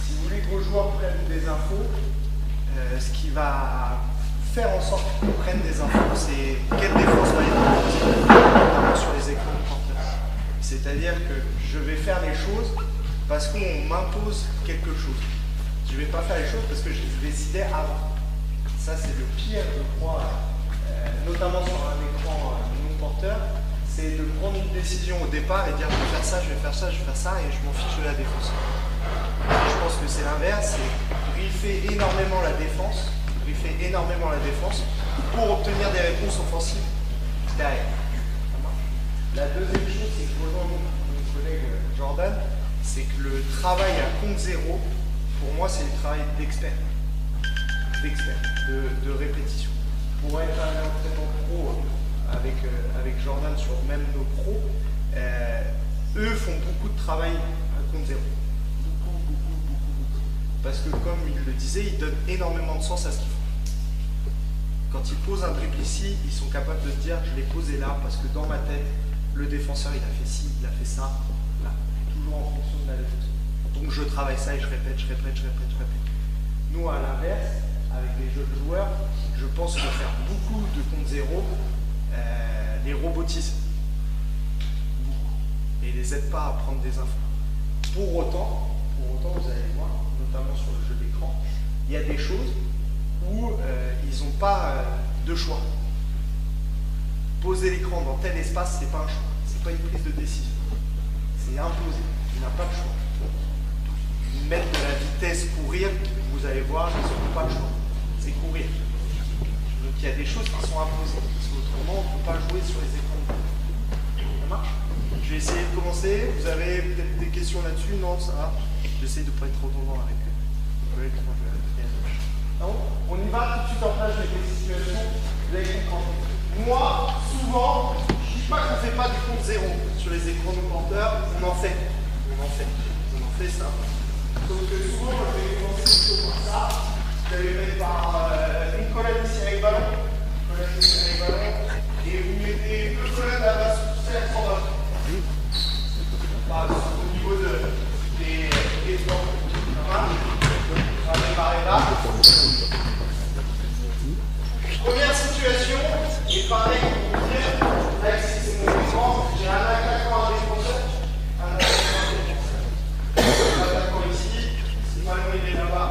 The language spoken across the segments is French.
si vous voulez que vos joueurs prennent des infos, ce qui va faire en sorte qu'ils prennent des infos, c'est quelle défense va être proposée, notamment sur les écrans de porteurs. C'est-à-dire que je vais faire les choses parce qu'on m'impose quelque chose. Je ne vais pas faire les choses parce que je les décidais avant. Ça, c'est le pire, je crois, notamment sur un écran non porteur, c'est de prendre une décision au départ et dire je vais faire ça, je vais faire ça, je vais faire ça, et je m'en fiche de la défense. Je pense que c'est l'inverse, c'est briefer énormément la défense, pour obtenir des réponses offensives derrière. Ça marche. La deuxième chose, c'est que je rejoins mon collègue Jordan, c'est que le travail à compte zéro, pour moi, c'est le travail d'expert, de répétition. Pour être un entraîneur pro avec Jordan sur même nos pros, eux font beaucoup de travail à compte zéro. Beaucoup. Parce que comme il le disait, ils donnent énormément de sens à ce qu'ils font. Quand ils posent un dribble ici, ils sont capables de se dire je l'ai posé là parce que dans ma tête, le défenseur il a fait ci, il a fait ça, là. Toujours en fonction de la défense. Donc je travaille ça et je répète. Nous à l'inverse, avec les jeunes joueurs, je pense que faire beaucoup de compte zéro les robotise. Beaucoup. Et les aide pas à prendre des infos. Pour autant, vous allez voir, notamment sur le jeu d'écran, il y a des choses où ils n'ont pas de choix. Poser l'écran dans tel espace, c'est pas un choix, c'est pas une prise de décision. C'est imposé, il n'a pas de choix. Mettre de la vitesse, courir, vous allez voir, ils n'ont pas de choix. C'est courir. Donc il y a des choses qui sont imposées, parce qu'autrement on ne peut pas jouer sur les écrans. Ça marche? Je vais essayer de commencer. Vous avez peut-être des questions là-dessus? Non, ça va. J'essaie de ne pas être redondant avec eux. On y va tout de suite en place avec les situations. Vous allez comprendre. Moi, souvent, je ne dis pas qu'on ne fait pas du compte zéro sur les écrans de porteurs. On en fait ça. Donc souvent, je vais commencer plutôt par ça. Vous allez mettre par une colonne ici avec ballon. Et vous mettez deux colonnes à base sous celle en bas. Au niveau des flancs. On va démarrer là. Première situation, et pareil, pour vous dire, là ici c'est mon écran, j'ai un attaquant, un défenseur. Un attaquant ici, si le ballon il est là-bas,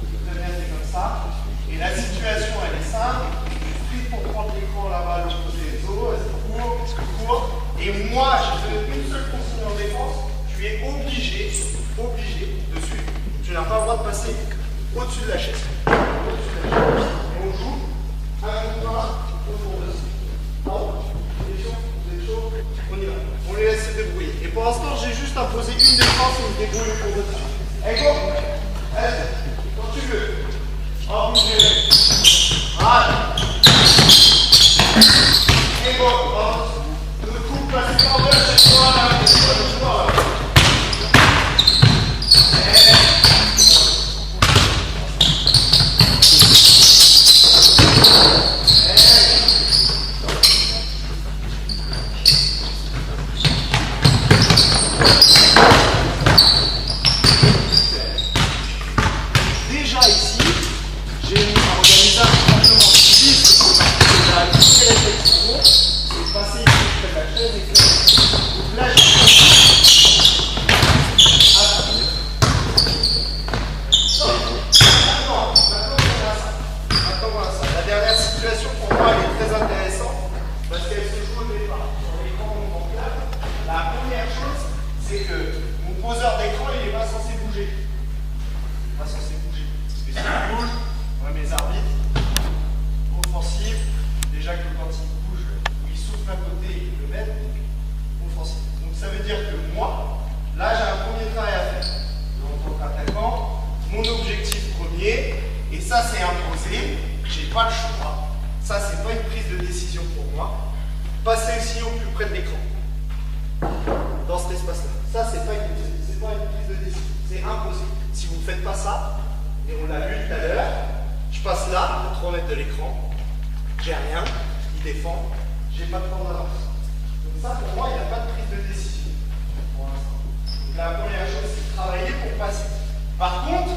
vous allez mettre comme ça. Et la situation elle est simple, je suis pris pour prendre l'écran là-bas, l'opposé des autres, court. Et moi, je donne une seule consigne en défense, tu es obligé de suivre. Tu n'as pas le droit de passer au-dessus de la chaise. Et on joue un combat autour de ça. Vous êtes chaud, on y va. On les laisse se débrouiller. Et pour l'instant, j'ai juste imposé une défense et une débrouille autour de ça. Allez, go. Allez, quand tu veux. Oh, bougez. Voilà. Et go. Le coup, passez par deux, chaque fois là. Déjà ici, j'ai organisé un simplement 10 pour la première réflexion, c'est passer ici près de la chaise et que vous lâchez. Maintenant voilà ça. La dernière situation pour moi elle est très intéressante parce qu'elle se joue au départ sur l'écran non portable. La première chose, c'est que mon poseur d'écran il n'est pas censé bouger. Parce que s'il bouge, moi mes arbitres, offensif, déjà que quand il bouge, il souffle à côté, il le met, offensif. Donc ça veut dire que moi, là j'ai un premier travail à faire. En tant qu'attaquant, mon objectif premier, et ça c'est imposé, j'ai pas le choix. Ça c'est pas une prise de décision pour moi. Passer ici au plus près de l'écran. Dans cet espace-là. Ça c'est pas une prise de décision, c'est imposé. Si vous ne faites pas ça, et on l'a vu tout à l'heure, je passe là, à 3 mètres de l'écran, j'ai rien, il défend, j'ai pas de temps d'avance. Donc ça pour moi, il n'y a pas de prise de décision pour l'instant. Donc la première chose, c'est de travailler pour passer. Par contre,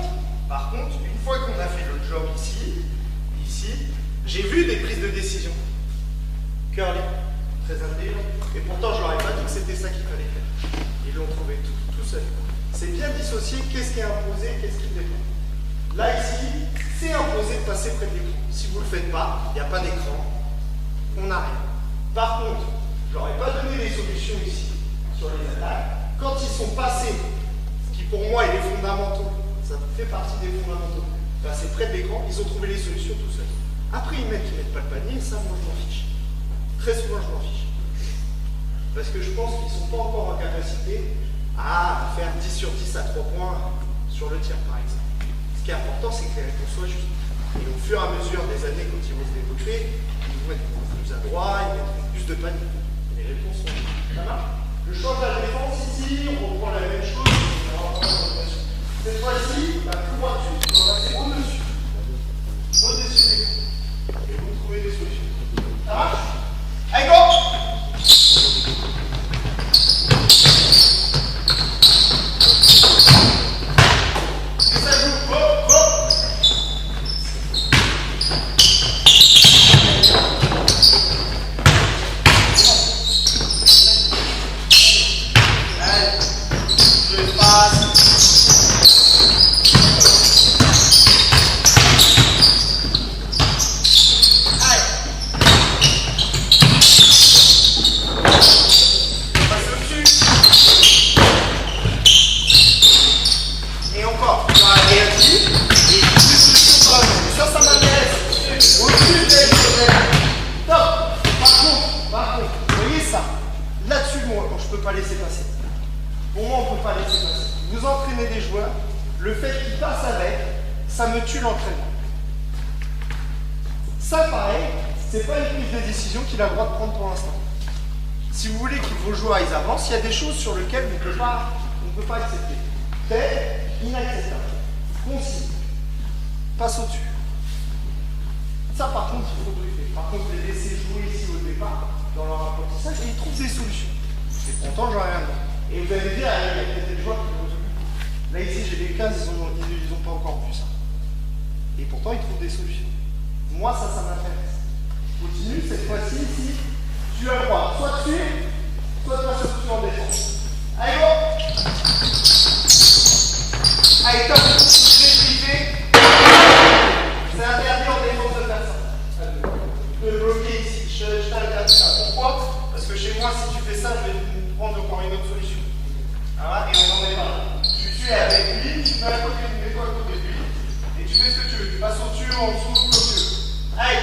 une fois qu'on a fait le job ici, j'ai vu des prises de décision. Curly, très intelligent. Et pourtant, je leur ai pas dit que c'était ça qu'il fallait faire. Ils l'ont trouvé tout seul. C'est bien dissocier qu'est-ce qui est imposé, qu'est-ce qui dépend. Là, ici, c'est imposé de passer près de l'écran. Si vous ne le faites pas, il n'y a pas d'écran, on n'a rien. Par contre, je leur ai pas donné les solutions ici, sur les attaques. Quand ils sont passés, ce qui pour moi est les fondamentaux, ça fait partie des fondamentaux, passer près de l'écran, ils ont trouvé les solutions tout seuls. Après, ils mettent pas le panier, ça, moi, je m'en fiche. Très souvent, je m'en fiche. Parce que je pense qu'ils ne sont pas encore en capacité à faire 10 sur 10 à 3 points sur le tir, par exemple. Ce qui est important, c'est que les réponses soient justes. Et au fur et à mesure des années, quand ils vont se développer, ils vont être plus adroits, ils mettront plus de paniers. Les réponses sont justes. Ça marche? Je change la défense ici, on reprend la même chose. Cette fois-ci, la plus droite, on va passer au-dessus. Au-dessus des coups. Et vous trouvez des solutions. Ça marche? Allez, go! Et ça joue. Hop, hop! Allez, je passe. Laisser passer. Pour moi, on ne peut pas laisser passer. Vous entraînez des joueurs, le fait qu'ils passent avec, ça me tue l'entraînement. Ça, pareil, c'est pas une prise de décision qu'il a le droit de prendre pour l'instant. Si vous voulez que vos joueurs ils avancent, il y a des choses sur lesquelles on ne peut pas accepter. Fait, inacceptable. Consigne. Passe au-dessus. Ça, par contre, il faut briefer. Par contre, les laisser jouer ici au départ, dans leur apprentissage, et ils trouvent des solutions. Je suis content, j'en ai rien dit. Et vous allez me dire, il y a peut-être des joueurs qui l'ont vu. Là, ici, j'ai des 15, ils n'ont pas encore vu ça. Et pourtant, ils trouvent des solutions. Moi, ça m'intéresse. Continue, cette fois-ci, ici, tu as le droit. Soit dessus, soit de passer au-dessus en défense. Allez, go! Allez, top! Répliquer. C'est interdit en défense de faire ça. De bloquer ici. Je t'interdis ça. Pourquoi? Parce que chez moi, si tu fais ça, je vais prendre encore une autre solution. Voilà, et on n'en est pas là. Tu es avec lui, tu mets à côté de lui, à côté de lui, et tu fais ce que tu veux. Tu passes au-dessus, en dessous, comme tu veux. Allez!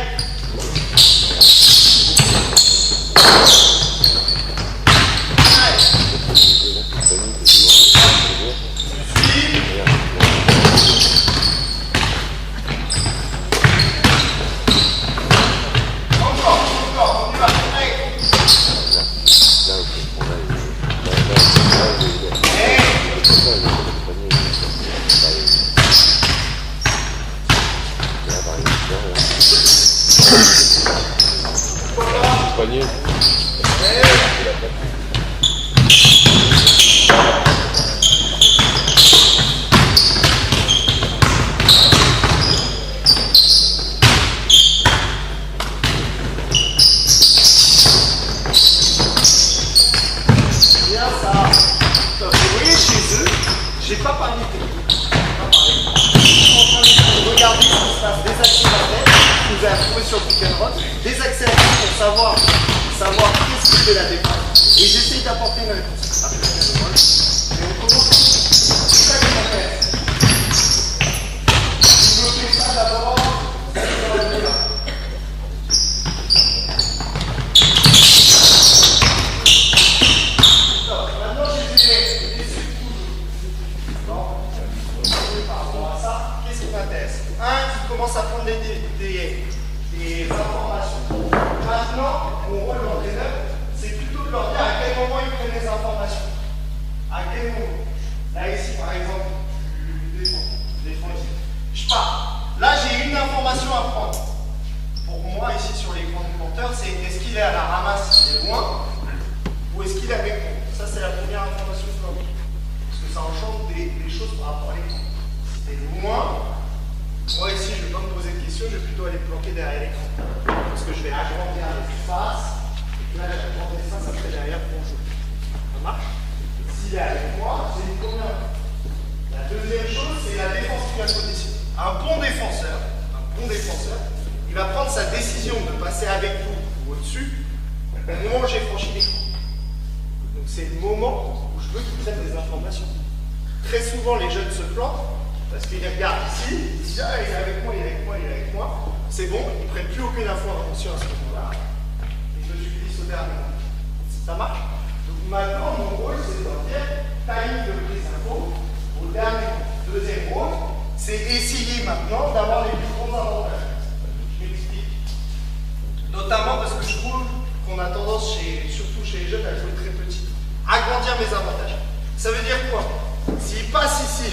Panier. Bien ça. Vous voyez chez eux, j'ai pas parlé de technique. Ils sont en train de regarder ce qui se passe, des accélérateurs, que vous avez trouvé sur le pick and roll, des accélérateurs pour savoir qu'est-ce qui fait la défense. Et j'essaie d'apporter une réponse. Après le pick and roll. Et on commence. C'est ça qui m'intéresse. Si vous faites ça d'abord, ça va être bien. Maintenant, j'ai des par rapport à ça, qu'est-ce qui m'intéresse? Tu commences à prendre des informations. Maintenant, mon rôle d'entraîneur, c'est plutôt de leur dire à quel moment ils prennent les informations. À quel moment? Là, ici, par exemple, je défends ici. Je pars. Là, j'ai une information à prendre. Pour moi, ici, sur l'écran du compteur, c'est est-ce qu'il est à la ramasse, il est loin, ou est-ce qu'il est avec moi? Ça, c'est la première information que je dois avoir. Parce que ça en change des choses par rapport à l'écran. c'est loin. Moi ici, je ne vais pas me poser de questions, je vais plutôt aller me planquer derrière l'écran. Parce que je vais agrandir l'espace. Et là, j'agrandis l'espace après derrière pour jouer. Ça marche? S'il est avec moi, c'est une première. La deuxième chose, c'est la défense qui vient côté ici. Un bon défenseur, il va prendre sa décision de passer avec vous ou au-dessus au moment où j'ai franchi l'écran. Donc c'est le moment où je veux qu'ils prennent des informations. Très souvent, les jeunes se plantent parce qu'ils regardent ici, ils disent ah, il est avec moi, il est avec moi, il est avec moi. C'est bon, ils ne prennent plus aucune information à ce moment-là. Et je suis glisse au dernier moment. Ça marche? Donc maintenant, mon rôle, c'est de leur dire timing de prise d'info au dernier moment. Deuxième rôle, c'est essayer maintenant d'avoir les plus gros avantages. Je m'explique. Notamment parce que je trouve qu'on a tendance, surtout chez les jeunes, à jouer très petit. Agrandir mes avantages. Ça veut dire quoi? S'il passe ici,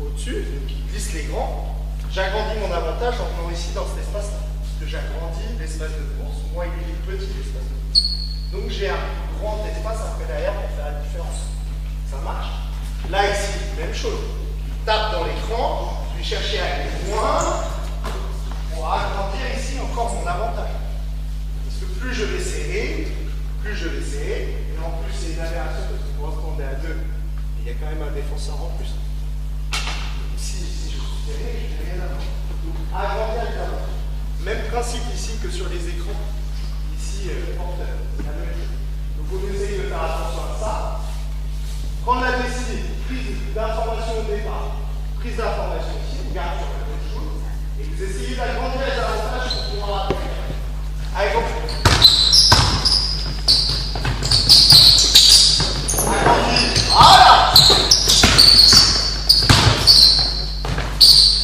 au-dessus, donc il glisse les grands, j'agrandis mon avantage en venant ici dans cet espace-là. Parce que j'agrandis l'espace de course. Moi, il est petit l'espace de course. Donc j'ai un grand espace après derrière pour faire la différence. Ça marche? Là, ici, même chose. Je tape dans l'écran, je vais chercher à aller loin pour agrandir ici encore mon avantage. Parce que plus je vais serrer, et en plus c'est une aberration parce que correspondait à 2, il y a quand même un défenseur en plus. Si je suis serré, je n'ai rien à voir. Donc agrandir les avantages. Même principe ici que sur les écrans. Ici, porteur, c'est la même chose. Donc vous essayez de faire attention à ça. Prendre la décision, prise d'information au départ, prise d'information ici, on garde sur la même chose, et vous essayez d'agrandir les avantages pour pouvoir atteindre. Allez, go! Voilà.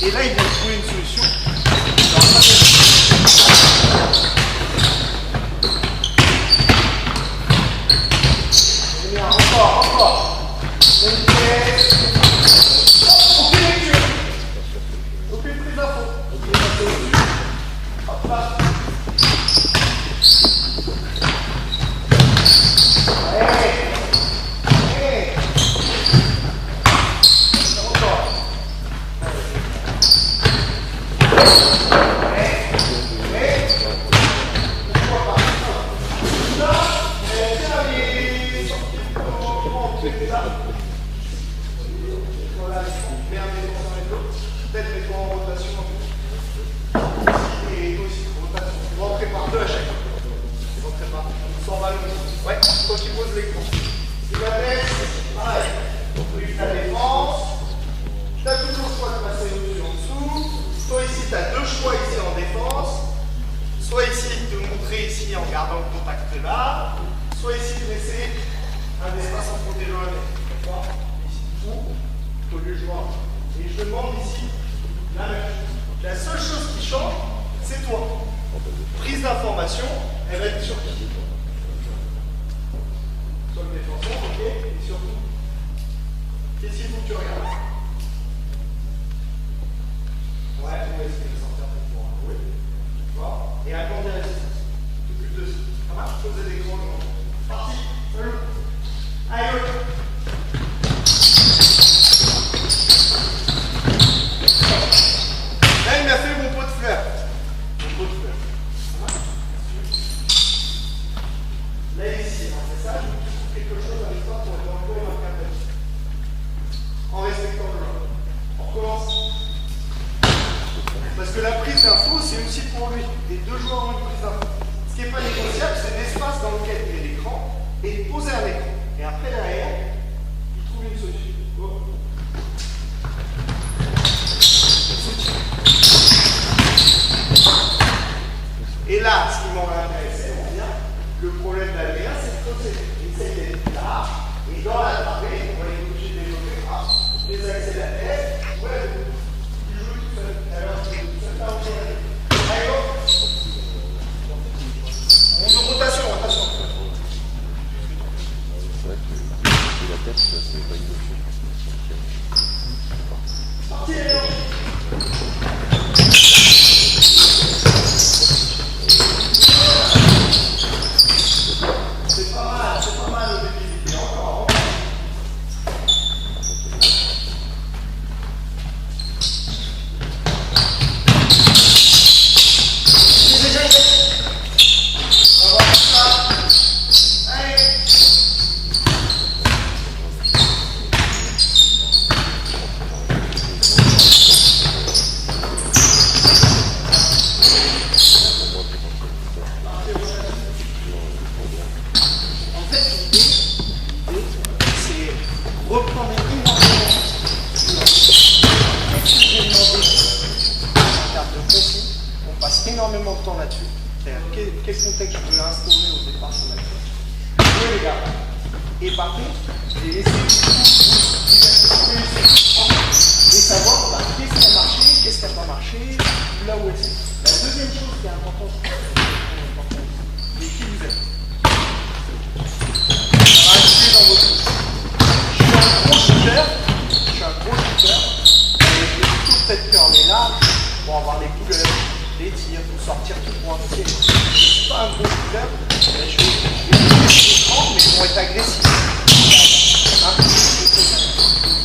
Et là, ils vont trouver une solution. Encore. Aucune prise d'info. Hop là. Peut-être mettons en rotation. Et aussi, rotation. Vous rentrez par deux à chaque fois. Vous rentrez par deux. Sans ballon. Ouais, quand tu poses l'écran. Tu vas mettre, pareil. Oui, la défense. Tu as toujours le choix de passer au-dessus en dessous. Soit ici, tu as deux choix ici en défense. Soit ici, de montrer ici en gardant le contact là. Soit ici, de laisser un espace en protégeant la main. D'accord? Ici, tout. Au lieu de jouer. Et je demande ici la même chose. La seule chose qui change, c'est toi. Prise d'information, elle va être sur qui? Sur le défenseur, ok? Et surtout, qu'est-ce qu'il faut que tu regardes? Ouais, on va essayer de sortir pour pouvoir jouer. D'accord? Et agrandir la distance. Tout plus de ça. Ça marche? Poser des grands gens. Parti. Salut. Allez, go. Là, il m'a fait mon pot de fleurs. Mon pot de fleurs. Là, ici, on fait ça, je trouve quelque chose avec toi pour être encore un cap. En respectant le jeu. On recommence. Parce que la prise d'info, c'est aussi pour lui. Les deux joueurs ont une prise d'info. Ce qui n'est pas négociable, c'est l'espace dans lequel il y a l'écran et de poser un écran. Et après, derrière, il trouve une solution. Go. Et là, ce qui m'aurait intéressé, on va dire, le problème d'Adrien, c'est de creuser. Il essaye d'être là, et dans la trapée, on va être obligé de développer les accélérateurs. Ouais, il joue tout seul. Alors, c'est pas ok. Allez, go. On de rotation, rotation. C'est vrai que la tête, c'est pas une notion. Parti, allez. C'est pas mal au début, il y a encore. important là-dessus. C'est-à-dire quel contexte je veux instaurer au départ sur ma chose. Jouer les gars. Et par contre, j'ai laissé et savoir qu'est-ce qui a marché, qu'est-ce qui n'a pas marché, là où est-ce. La deuxième chose qui est importante, c'est qui vous êtes. Restez dans votre vie. Je suis un gros shooter. Et je vais toujours peut-être qu'on est là pour avoir les couleurs, les tirs, pour sortir tout pour un pied. Je ne suis pas un gros shooter, mais je vais mais ils vont être agressifs.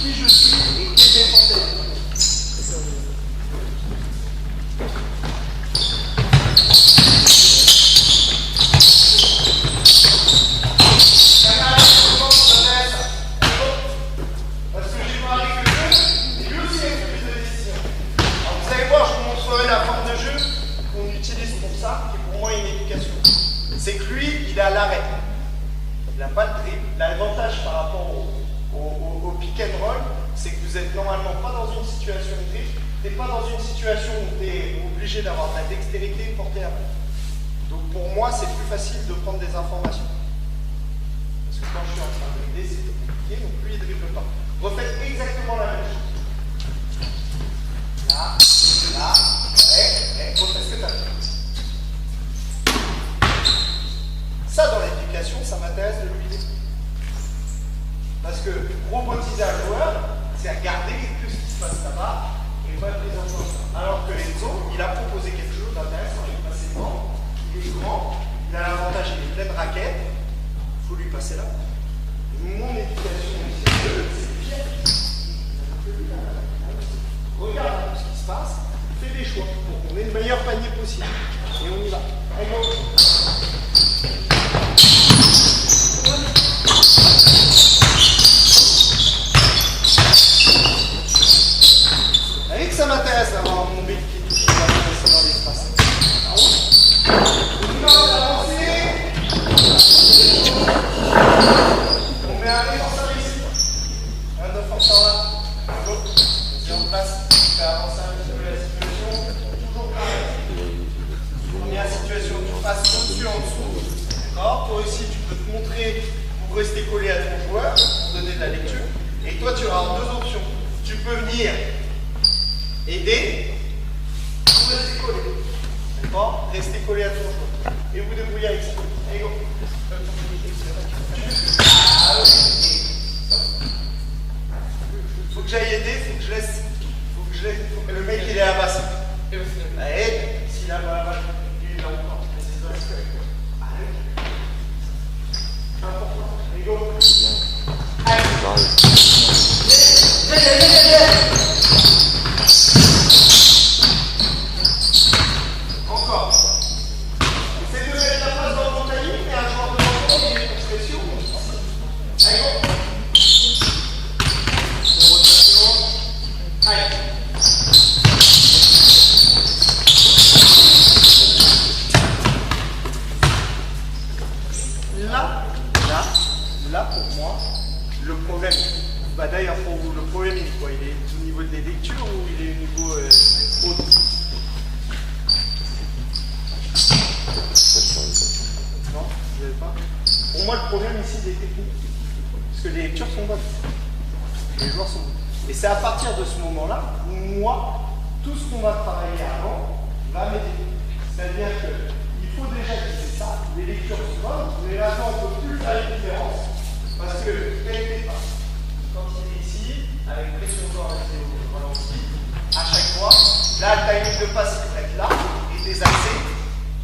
Qui je suis et quelle défense est. C'est que lui, il est à l'arrêt. Il n'a pas de dribble. L'avantage par rapport au pick and roll, c'est que vous êtes normalement pas dans une situation de dribble. Tu n'es pas dans une situation où tu es obligé d'avoir de la dextérité portée à main. Donc pour moi, c'est plus facile de prendre des informations. Parce que quand je suis en train de dribbler, c'est compliqué, donc lui, il ne dribble pas. Refaites exactement la même chose. Là, refaites ce que tu as fait. Ça, dans l'éducation, ça m'intéresse de l'huiler. Parce que robotiser un joueur, c'est regarder tout ce qui se passe là-bas et pas les enfants. Alors que Enzo, il a proposé quelque chose d'intéressant. Il est passé devant, il est grand, il a l'avantage, il est plein de raquettes. Il faut lui passer là. Mon éducation, c'est bien. Regarde ce qui se passe, fais des choix pour qu'on ait le meilleur panier possible. Et on y va. Allez, go. Allez, que ça m'intéresse d'avoir mon bébé qui va passer dans l'espace. On va avancer. On met un nez en service. Un offenseur là. Go. On se en place. On fait avancer un petit peu la situation. Toujours pareil. Première situation, tu passes au-dessus, en dessous. D'accord. Toi aussi, tu peux te montrer pour rester collé à ton joueur, pour donner de la lecture. Et toi, tu auras deux options. Tu peux venir aider ou rester collé. D'accord. Rester collé à ton joueur. Et vous débrouillez avec ça. Allez, go. Faut que j'aille aider, faut que je laisse. Faut que le mec il est à basse. Allez, s'il a la balle, il est là encore. Important. Allez, go. Allez. Encore. Essaye de mettre la place dans ton timing, mais un joueur de l'enfant, il est une expression. Allez, go. Rotation. Allez. Là, pour moi, le problème, bah d'ailleurs pour vous, le problème il est quoi? Il est au niveau des lectures ou il est au niveau autre? Non, vous n'avez pas? Pour moi, le problème ici, il est technique. Parce que les lectures sont bonnes. Les joueurs sont bons. Et c'est à partir de ce moment-là où moi, tout ce qu'on va travailler avant va m'aider. C'est-à-dire qu'il faut déjà qu'ils aient ça, les lectures sont bonnes, mais là-dedans, on ne peut plus faire la différence. Parce que quel pas quand il est ici, avec pression correctée au ralenti, à chaque fois, là, le timing de passe qui est là, et désaxé,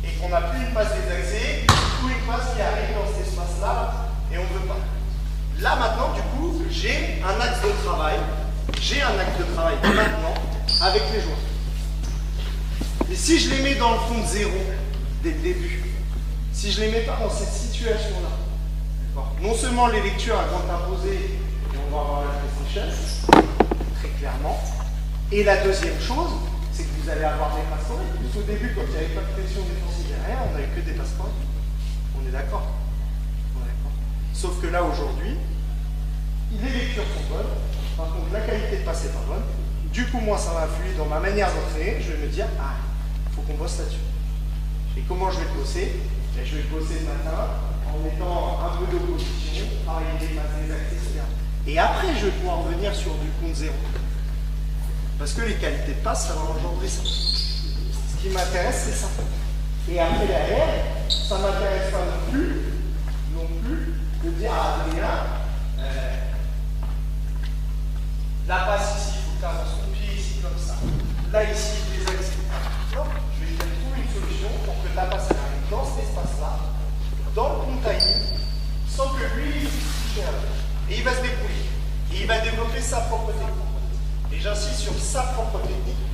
et qu'on n'a plus une passe désaxée, ou une passe qui arrive dans cet espace-là, et on ne veut pas. Là, maintenant, du coup, j'ai un axe de travail, maintenant, avec les joueurs. Et si je les mets dans le fond de zéro, dès le début, si je ne les mets pas dans cette situation-là, non seulement les lectures elles vont t'imposer, et on va avoir la PlayStation, très clairement, et la deuxième chose, c'est que vous allez avoir des passes correctes. Parce qu'au début, quand il n'y avait pas de pression défensive derrière, on n'avait que des passes correctes. On est d'accord. Sauf que là, aujourd'hui, les lectures sont bonnes, par contre, la qualité de passe n'est pas bonne. Du coup, moi, ça va influer dans ma manière d'entraîner. Je vais me dire, ah, il faut qu'on bosse là-dessus. Et comment je vais le bosser? Je vais le bosser le matin en mettant un peu d'opposition, travailler les bases, les axes, etc. Et après, je vais pouvoir revenir sur du compte zéro. Parce que les qualités de passe, ça va engendrer ça. Ce qui m'intéresse, c'est ça. Et après, derrière, ça ne m'intéresse pas non plus de dire à Adrien, la passe ici, il faut que tu avances ton pied ici comme ça. Là, ici, les axes. Non, je vais te trouver une solution pour que ta passe arrive dans cet espace-là, dans le compte timing, sans que lui, il touche à l'autre. Et il va se débrouiller. Et il va développer sa propre technique. Et j'insiste sur sa propre technique,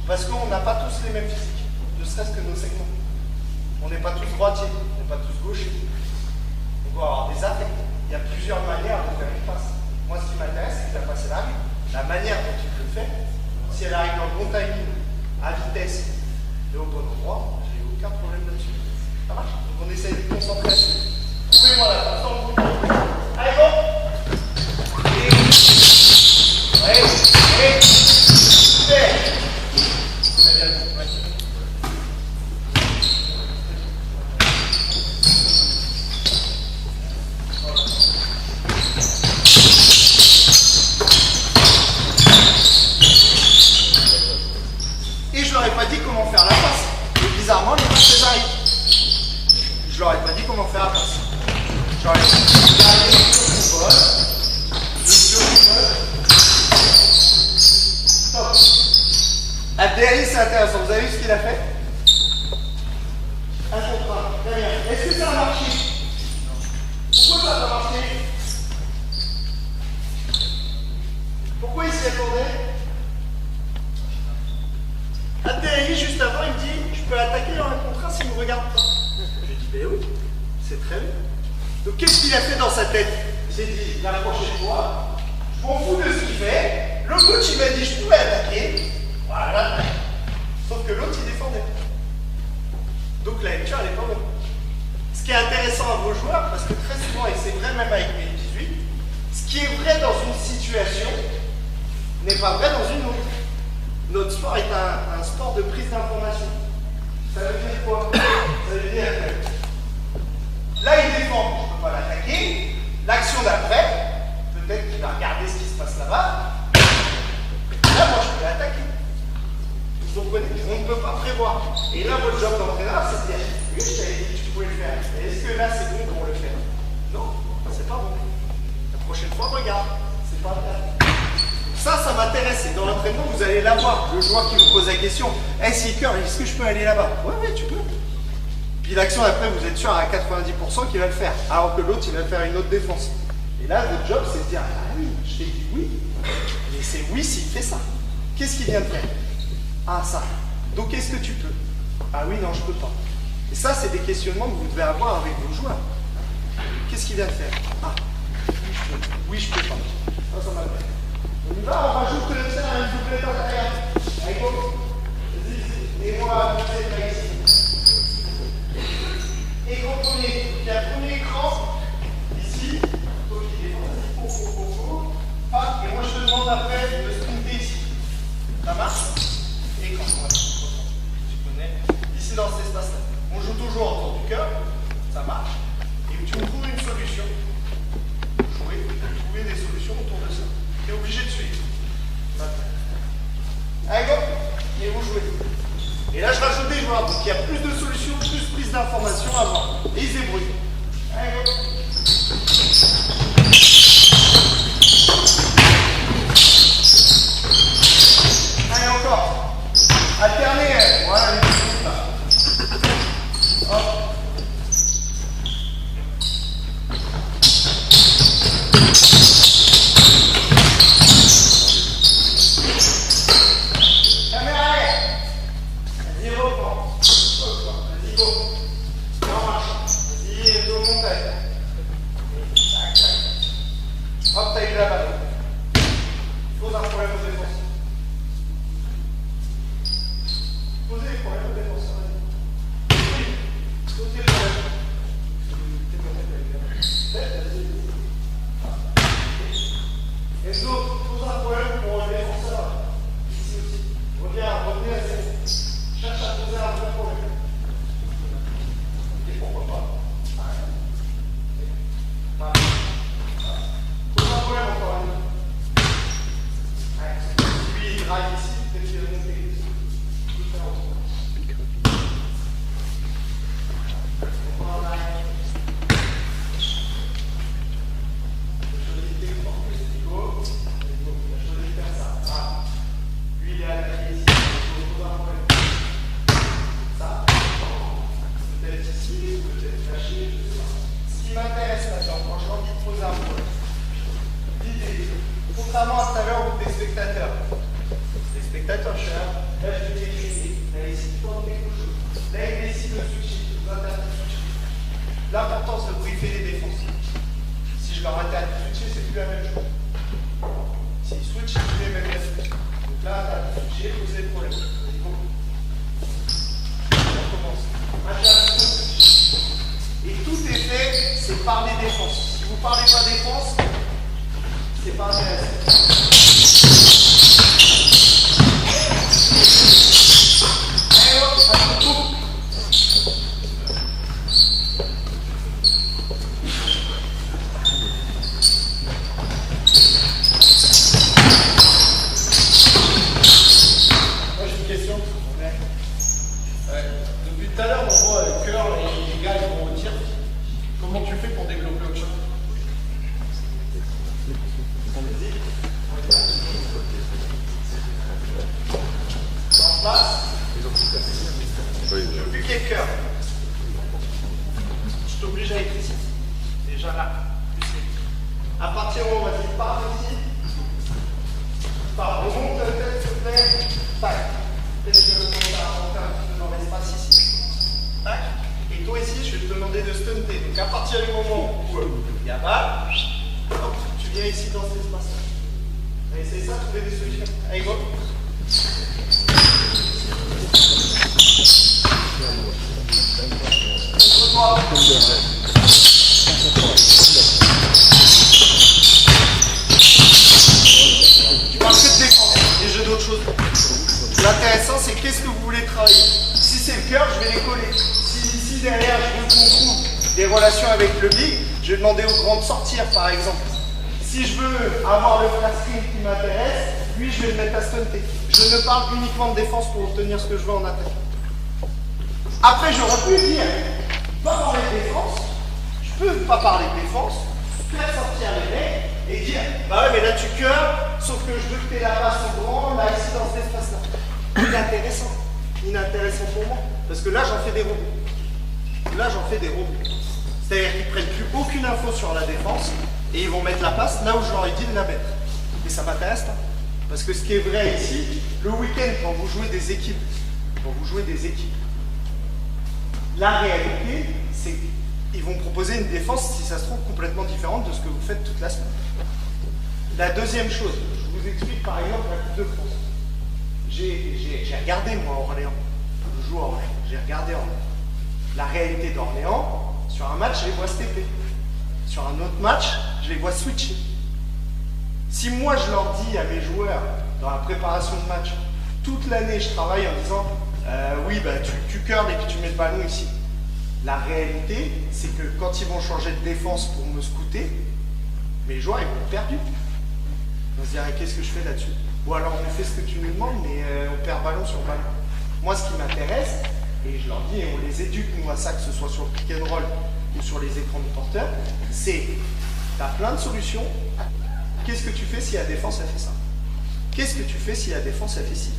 parce qu'on n'a pas tous les mêmes physiques, ne serait-ce que nos segments. On n'est pas tous droitiers, on n'est pas tous gauchers. On doit avoir des affects. Il y a plusieurs manières de faire une passe. Moi, ce qui m'intéresse, c'est que la passe, elle arrive. La manière dont tu le fais, si elle arrive dans le bon timing, à vitesse et au bon endroit, j'ai aucun problème là-dessus. Ça marche? Donc on essaye de concentrer là-dessus. Trouvez-moi la constante. Allez, bon! Et je leur ai pas dit comment faire la passe. Et bizarrement, les passes elles arrivent. Je leur ai pas dit comment faire la passe. Je leur ai dit stop. Abdelali, c'est intéressant. Vous avez vu ce qu'il a fait? Un contrat. Très bien. Est-ce que ça a marché? Pourquoi ça n'a pas marché? Pourquoi il s'y attendait? Abdelali, juste avant, il me dit, je peux attaquer dans un contrat s'il ne me regarde pas. Je lui dis, ben oui, c'est très bien. Donc qu'est-ce qu'il a fait dans sa tête? Il s'est dit, la prochaine fois, je m'en fous de ce qu'il fait. Le coach, il m'a dit, je pouvais attaquer. Voilà. Sauf que l'autre, il défendait. Donc la lecture, elle est pas bonne. Ce qui est intéressant à vos joueurs, parce que très souvent, et c'est vrai même avec mes 18, ce qui est vrai dans une situation n'est pas vrai dans une autre. Notre sport est un sport de prise d'information. Ça veut dire quoi? Ça veut dire que là, il défend, je ne peux pas l'attaquer. L'action d'après, peut-être qu'il va regarder ce qui se passe là-bas. Là, moi, je peux l'attaquer. Vous comprenez? On ne peut pas prévoir. Et là, votre job d'entraîneur, c'est de dire, oui, je t'avais dit que tu pouvais le faire. Et est-ce que là, c'est bon qu'on le fait? Non, c'est pas bon. La prochaine fois, regarde. C'est pas vrai. Ça m'intéresse. Et dans l'entraînement, vous allez l'avoir. Le joueur qui vous pose la question, hey, Seeker, est-ce que je peux aller là-bas? Ouais, tu peux. Puis l'action d'après, vous êtes sûr à 90% qu'il va le faire. Alors que l'autre, il va faire une autre défense. Et là, votre job, c'est de dire, ah oui, je t'ai dit oui. Mais c'est oui s'il fait ça. Qu'est-ce qu'il vient de faire? Ah, ça. Donc, qu'est-ce que tu peux? Ah oui, non, je peux pas. Et ça, c'est des questionnements que vous devez avoir avec vos joueurs. Qu'est-ce qu'il vient de faire? Ah, oui, je peux pas. Ça m'intéresse. On y va, on rajoute le tien à une doublette en arrière. Allez, go. Vas-y, et moi, vous êtes là ici. Et contrôlez. Il y a le premier écran, ici. Donc, il est vas-y, hop, et moi, je te demande après de sprinter ici. Ça marche? Écran, ouais. Tu connais. Ici, dans cet espace-là. On joue toujours autour du cœur. Ça marche. Et tu me trouves une solution. Trouver des solutions autour de ça. Tu es obligé de suivre. Allez, go. Et vous jouez. Et là, je rajoute des joueurs. Donc, il y a plus de solutions, plus prise d'informations à avoir. Et ils se débrouillent. Allez, go. Allez, encore. Alternez. Voilà, les petits là. Hop. Hop, t'as eu la balle. Pose un problème aux défenseurs. Posez les problèmes aux défenseurs. Posez les problèmes. Enzo, pose un problème pour le défenseur. Ici aussi. Reviens à zéro. Cherche à poser un vrai problème. contrairement à tout à l'heure où t'es spectateur. Les spectateurs, je suis là, là je vais t'éliminer. Là ici, tu tournes quelque chose. Là il décide de switcher, tu dois interdire de switcher. L'importance de briefer les défenses. Si je leur interdis de switcher, c'est plus la même chose. S'ils switchent, c'est plus les mêmes choses. Donc là, interdit de switcher, posez le problème. Vas-y, go. On commence. Interdit de switcher. Et tout est fait, c'est par les défenses. Si vous ne parlez pas défense, c'est pas intéressant. Allez hop, ça se coupe. Moi j'ai une question. Depuis tout à l'heure, on voit le cœur et les gars ils vont au tir. Comment tu fais pour développer autre chose? En place. Je veux plus qu'il y ait le cœur. Je t'oblige à être ici. Déjà là. À partir du moment où vas-y, pars ici. Pars, remonte la tête, s'il te plaît. Tac. Peut-être que je vais rentrer un petit peu dans l'espace ici. Tac. Et toi ici, je vais te demander de stunter. Donc à partir du moment où il y a balle, hop, tu viens ici dans cet espace-là. On va essayer ça, trouver des solutions. Allez, go. Montre-toi. Tu parles que de défense et jeux d'autres choses. L'intéressant, c'est qu'est-ce que vous voulez travailler. Si c'est le cœur, je vais les coller. Si ici derrière, je veux qu'on trouve des relations avec le big, je vais demander au grand de sortir, par exemple. Si je veux avoir le flash screen qui m'intéresse, lui, je vais le mettre à stunter. Je ne parle uniquement de défense pour obtenir ce que je veux en attaque. Après, j'aurais pu dire, pas parler de défense, je peux pas parler de défense, faire sortir les mecs et dire, bah ouais, mais là tu cœur, sauf que je veux que tu aies la passe au grand, là, ici, dans cet espace-là. Inintéressant. Inintéressant pour moi. Parce que là, j'en fais des robots. Là, j'en fais des robots. C'est-à-dire qu'ils ne prennent plus aucune info sur la défense et ils vont mettre la passe là où je leur ai dit de la mettre. Et ça m'intéresse pas. Parce que ce qui est vrai ici, le week-end, quand vous jouez des équipes, la réalité, c'est qu'ils vont proposer une défense, si ça se trouve, complètement différente de ce que vous faites toute la semaine. La deuxième chose, je vous explique par exemple la Coupe de France. J'ai regardé moi Orléans. Je joue à Orléans. J'ai regardé Orléans. La réalité d'Orléans, sur un match, je les vois stepper. Sur un autre match, je les vois switcher. Si moi je leur dis à mes joueurs, dans la préparation de match, toute l'année je travaille en disant oui, bah, tu curles et puis tu mets le ballon ici. La réalité, c'est que quand ils vont changer de défense pour me scouter, mes joueurs ils vont être perdus. Ils vont se dire qu'est-ce que je fais là-dessus? Ou alors on fait ce que tu nous demandes, mais on perd ballon sur ballon. Moi, ce qui m'intéresse, et je leur dis, et on les éduque nous à ça, que ce soit sur le pick and roll ou sur les écrans de porteur, c'est tu as plein de solutions. Qu'est-ce que tu fais si la défense elle fait ça? Qu'est-ce que tu fais si la défense elle fait ci?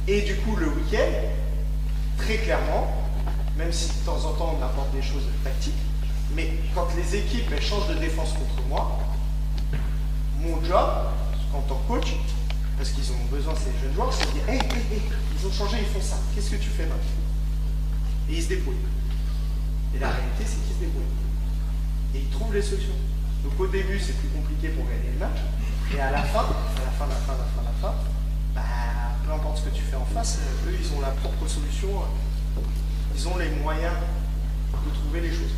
Et du coup, le week-end, très clairement, même si de temps en temps on apporte des choses tactiques, mais quand les équipes elles changent de défense contre moi, mon job, en tant que coach, parce qu'ils ont besoin de ces jeunes joueurs, c'est de dire hey, ils ont changé, ils font ça, qu'est-ce que tu fais maintenant? Et ils se débrouillent. Et la réalité, c'est qu'ils se débrouillent. Et ils trouvent les solutions. Donc au début, c'est plus compliqué pour gagner le match, et à la fin, bah, peu importe ce que tu fais en face, eux, ils ont la propre solution, ils ont les moyens de trouver les choses.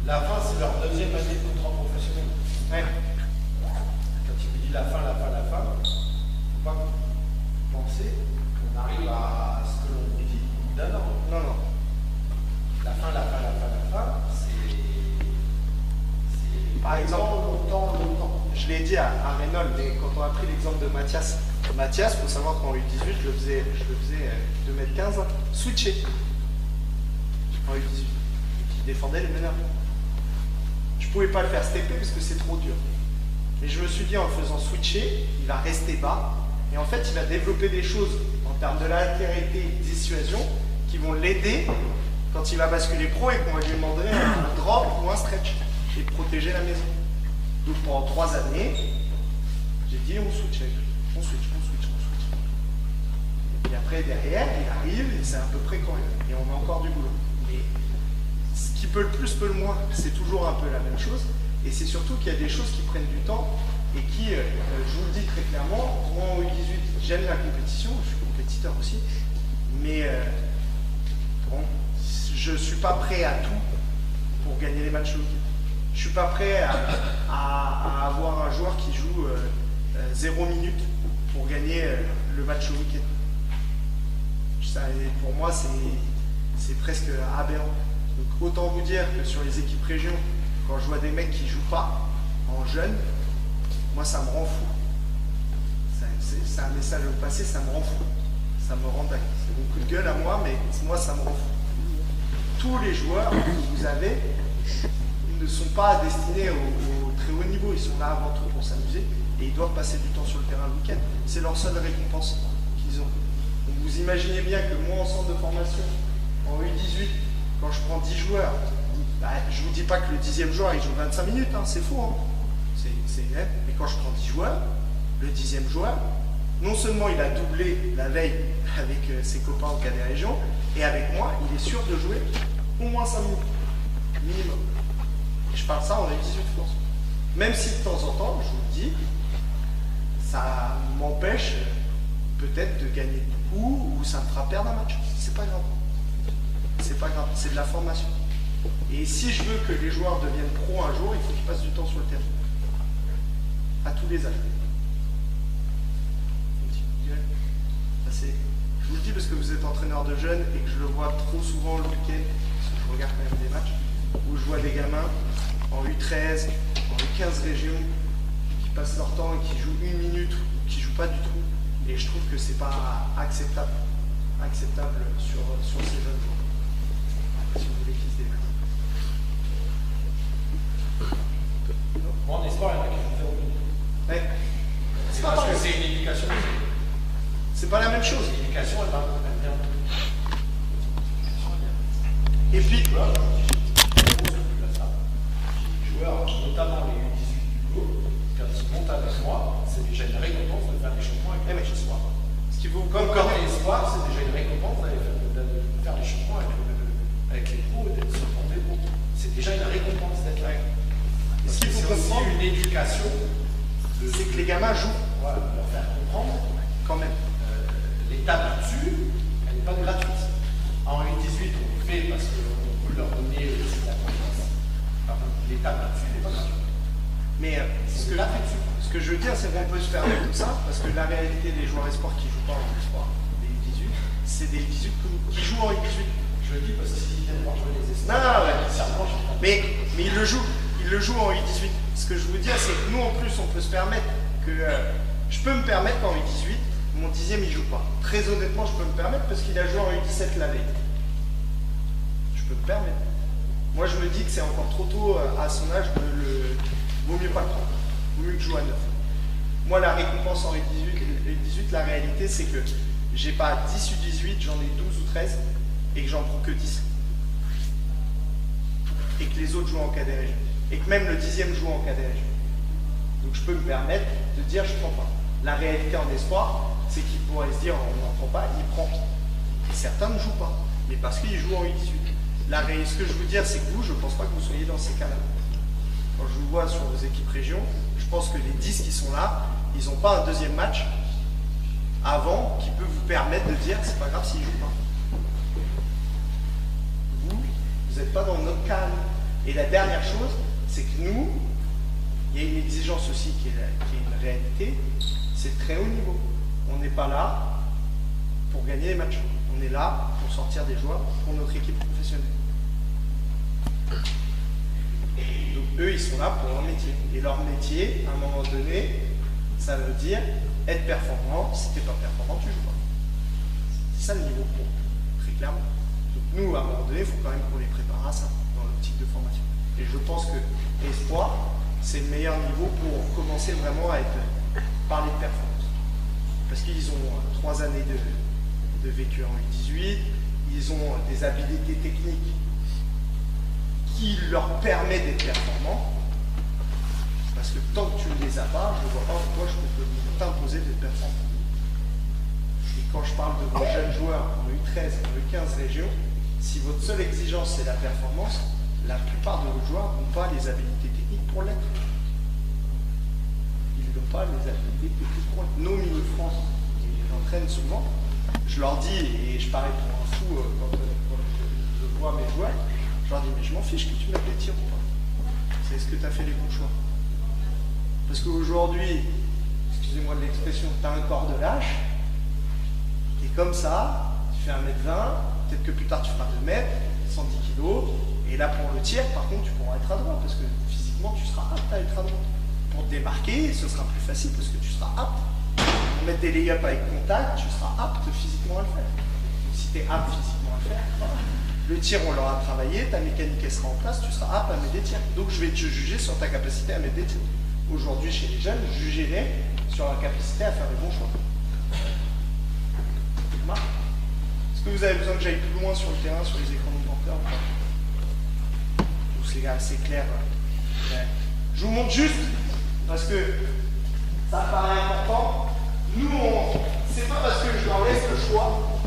La fin, c'est leur deuxième année de contrat professionnel. Ouais. Quand il me dit la fin, il ne faut pas penser qu'on arrive à ce que l'on dit au bout d'un an. Non, non. La fin, c'est... Par exemple, longtemps. je l'ai dit à Reynolds, mais quand on a pris l'exemple de Mathias, il faut savoir qu'en U18, je le faisais 2m15, switcher. En U18. Il défendait les meneurs. Je ne pouvais pas le faire stepper parce que c'est trop dur. Mais je me suis dit, en le faisant switcher, il va rester bas. Et en fait, il va développer des choses en termes de latéralité et de dissuasion qui vont l'aider quand il va basculer pro et qu'on va lui demander un drop ou un stretch et de protéger la maison. Donc pendant 3 années, j'ai dit on switch avec lui. On switch. Et après, derrière, il arrive, et c'est à peu près quand même. Et on a encore du boulot. Mais ce qui peut le plus, peut le moins. C'est toujours un peu la même chose. Et c'est surtout qu'il y a des choses qui prennent du temps et qui, je vous le dis très clairement, moi en U18, j'aime la compétition, je suis compétiteur aussi, mais bon, je ne suis pas prêt à tout pour gagner les matchs le week-end. Je ne suis pas prêt à avoir un joueur qui joue 0 minutes pour gagner le match le week-end. Pour moi, c'est presque aberrant. Donc autant vous dire que sur les équipes régions, quand je vois des mecs qui ne jouent pas en jeune, moi ça me rend fou. C'est un message au passé, ça me rend fou. Ça me rend dingue. C'est mon coup de gueule à moi, mais moi ça me rend fou. Tous les joueurs que vous avez ne sont pas destinés au très haut niveau, ils sont là avant tout pour s'amuser et ils doivent passer du temps sur le terrain le week-end. C'est leur seule récompense qu'ils ont. Donc vous imaginez bien que moi en centre de formation, en U18, quand je prends 10 joueurs, je ne vous dis pas que le 10e joueur il joue 25 minutes, hein, c'est faux. Hein. Mais quand je prends 10 joueurs, le 10e joueur, non seulement il a doublé la veille avec ses copains au cas des régions, et avec moi, il est sûr de jouer au moins 5 minutes, minimum. Et je parle ça en U18 France. Même si de temps en temps, je vous le dis, ça m'empêche peut-être de gagner beaucoup ou ça me fera perdre un match. C'est pas grave. C'est pas grave, c'est de la formation. Et si je veux que les joueurs deviennent pros un jour, il faut qu'ils passent du temps sur le terrain. À tous les âges. Je vous le dis parce que vous êtes entraîneur de jeunes et que je le vois trop souvent le week-end, parce que je regarde quand même des matchs, où je vois des gamins en U13, en U15 régions, qui passent leur temps et qui jouent 1 minute, ou qui ne jouent pas du tout. Et je trouve que c'est pas acceptable sur ces jeunes joueurs. Si vous voulez qu'ils se démettent. Moi, en espoir, il y en a qui jouent 0 minutes. Ouais. C'est parce que c'est une éducation. C'est pas la même chose. L'éducation, elle vient. Et puis, Les joueurs, notamment les U18 du Go, quand ils montent avec moi, c'est déjà une récompense de faire des changements avec les matchs espoirs. ce qu'il faut Comme l'espoir, c'est déjà une récompense de faire des changements avec les pros et d'être sur le des pros. C'est déjà une récompense d'être là. Ce qu'il faut comprendre, une éducation, c'est que les gamins jouent. Voilà, leur faire comprendre quand même. L'étape dessus, elle n'est pas gratuite. En U18, on le fait parce qu'on peut leur donner de la confiance. L'étape dessus n'est pas gratuite. Mais ce que je veux dire, c'est qu'on peut se permettre tout ça, parce que la réalité des joueurs espoirs qui ne jouent pas en espoir, des U18, c'est des U18 qui jouent en U18. Je le dis parce que s'ils viennent voir jouer les espoirs, mais ils le jouent en U18. Ce que je veux dire, c'est que nous, en plus, on peut se permettre que... je peux me permettre qu'en U18, mon 10e, il ne joue pas. Très honnêtement, je peux me permettre parce qu'il a joué en U17 la veille. Je peux me permettre. Moi, je me dis que c'est encore trop tôt à son âge de le... Vaut mieux pas le prendre. Vaut mieux que je joue à 9. Moi, la récompense en U18, la réalité, c'est que j'ai pas 10 U18, j'en ai 12 ou 13 et que j'en prends que 10. Et que les autres jouent en cadet région. Et que même le 10e joue en cadet région. Donc je peux me permettre de dire je prends pas. La réalité en espoir, c'est qu'il pourrait se dire on n'en prend pas, il prend. Et certains ne jouent pas, mais parce qu'ils jouent en U18. Ce que je veux dire, c'est que vous, je ne pense pas que vous soyez dans ces cas-là. Quand je vous vois sur vos équipes régions, je pense que les 10 qui sont là, ils n'ont pas un deuxième match avant qui peut vous permettre de dire c'est pas grave s'ils ne jouent pas. Vous n'êtes pas dans notre cas. Et la dernière chose, c'est que nous, il y a une exigence aussi qui est une réalité, c'est très haut niveau. On n'est pas là pour gagner les matchs. On est là pour sortir des joueurs pour notre équipe professionnelle. Donc eux, ils sont là pour leur métier. Et leur métier, à un moment donné, ça veut dire être performant. Si tu n'es pas performant, tu ne joues pas. C'est ça le niveau pro, très clairement. Donc nous, à un moment donné, il faut quand même qu'on les prépare à ça, dans l'optique de formation. Et je pense que espoir, c'est le meilleur niveau pour commencer vraiment à parler de performance. Parce qu'ils ont 3 années de vécu en U18, ils ont des habilités techniques qui leur permettent d'être performants. Parce que les a pas, je ne vois pas pourquoi je peux t'imposer d'être performant. Et quand je parle de vos jeunes joueurs en U13, en U15 régions, si votre seule exigence c'est la performance, la plupart de vos joueurs n'ont pas les habilités techniques pour l'être. Ils n'ont pas les habilités techniques pour l'être. Nos mini-France, ils entraînent souvent. Je leur dis, et je parais pour un fou quand je vois mes joueurs, je leur dis, mais je m'en fiche que tu mettes des tirs ou pas. C'est ce que tu as fait les bons choix. Parce qu'aujourd'hui, excusez-moi de l'expression, tu as un corps de lâche, tu es comme ça, tu fais 1m20, peut-être que plus tard tu feras 2 m, 110 kg, et là pour le tir, par contre, tu pourras être à droite, parce que physiquement, tu seras apte à être à droite. Pour te démarquer, ce sera plus facile, parce que tu seras apte. Pour mettre des lay-ups avec contact, tu seras apte physiquement à le faire. Donc si tu es apte physiquement à le faire, voilà. Le tir, on l'aura travaillé, ta mécanique elle sera en place, tu seras apte à mettre des tirs. Donc je vais te juger sur ta capacité à mettre des tirs. Aujourd'hui, chez les jeunes, jugez-les sur leur capacité à faire les bons choix. Est-ce que vous avez besoin que j'aille plus loin sur le terrain, sur les écrans de porteur ou pas? C'est assez clair. Ouais. Je vous montre juste, parce que ça paraît important. Nous, c'est pas parce que je leur laisse le choix,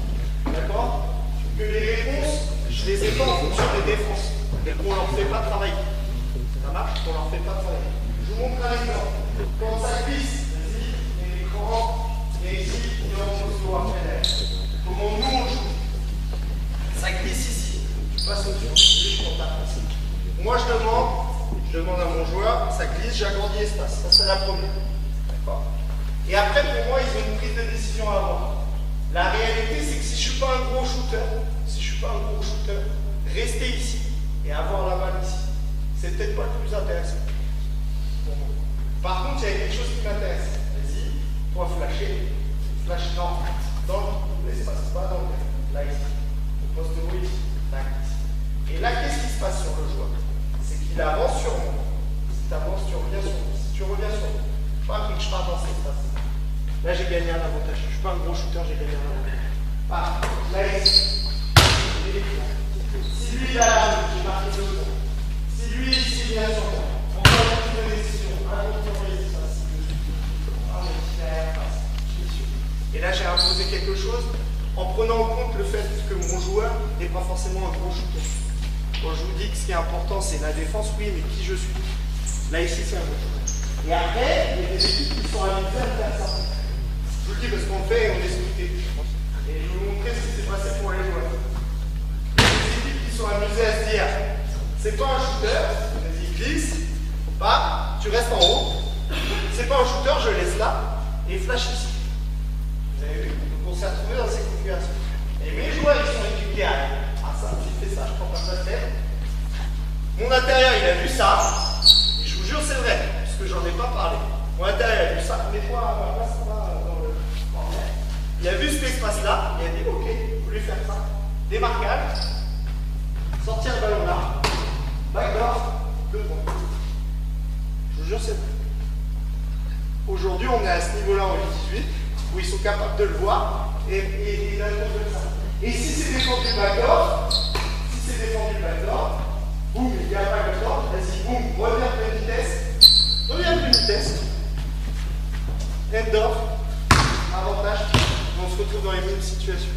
d'accord, que les réponses, je les ai pas en fonction des défenses. Et qu'on leur fait pas travailler. Ça marche? Qu'on leur fait pas travailler. Je vous montre un exemple. Quand ça glisse, vas-y, et l'écran, et ici, et on pose le après. Comment nous on joue? Ça glisse ici. Tu passes au-dessus, je contacte. Moi je demande à mon joueur, ça glisse, j'agrandis l'espace. Ça c'est la première. D'accord? Et après pour moi, ils ont une prise de décision à avoir. La réalité c'est que si je ne suis pas un gros shooter, rester ici et avoir la balle ici, c'est peut-être pas le plus intéressant. Par contre, il y a quelque chose qui m'intéresse. Vas-y, toi flasher. Flash dans l'espace, pas dans le là ici. Le poste haut ici, là ici. Et là, qu'est-ce qui se passe sur le joueur? C'est qu'il avance sur moi. Si tu avances, tu reviens sur moi. Si tu reviens sur moi, pas que je parte dans cet espace. Là, j'ai gagné un avantage. Je ne suis pas un gros shooter, j'ai gagné un avantage. Ah, là ici. Si lui, il a l'arme, j'ai marqué 2 points. Si lui, ici, vient sur moi, on va avoir une décision. Et là, j'ai imposé quelque chose en prenant en compte le fait que mon joueur n'est pas forcément un gros shooter. Quand je vous dis que ce qui est important, c'est la défense, oui, mais qui je suis. Là, ici, c'est un gros shooter. Et après, il y a des équipes qui sont amusées à faire ça. Je vous le dis parce qu'on le fait et on est scruté. Et je vais vous montrer ce qui s'est passé pour les joueurs. Il y a des équipes qui sont amusées à se dire, c'est pas un shooter, vas-y, glisse, bah, tu restes en haut. C'est pas un shooter, je laisse là et flash ici. Vous avez vu? Donc on s'est retrouvé dans ces configurations. Et mes joueurs ils sont éduqués à ça, j'ai fait ça, je prends pas de tête. Mon intérieur il a vu ça, et je vous jure c'est vrai, puisque j'en ai pas parlé. Mon intérieur il a vu ça, mets-toi à ma place là dans le corner. Il a vu cet espace-là, il a dit ok, vous voulez faire ça. Démarquage, sortir le ballon là, backdoor, 2 points. Je vous jure c'est vrai. Aujourd'hui, on est à ce niveau-là en U18, où ils sont capables de le voir et d'agir comme ça. Et si c'est défendu le backdoor, boum, il y a un backdoor, vas-y, boum, reviens à pleine vitesse, end off, avantage, on se retrouve dans les mêmes situations.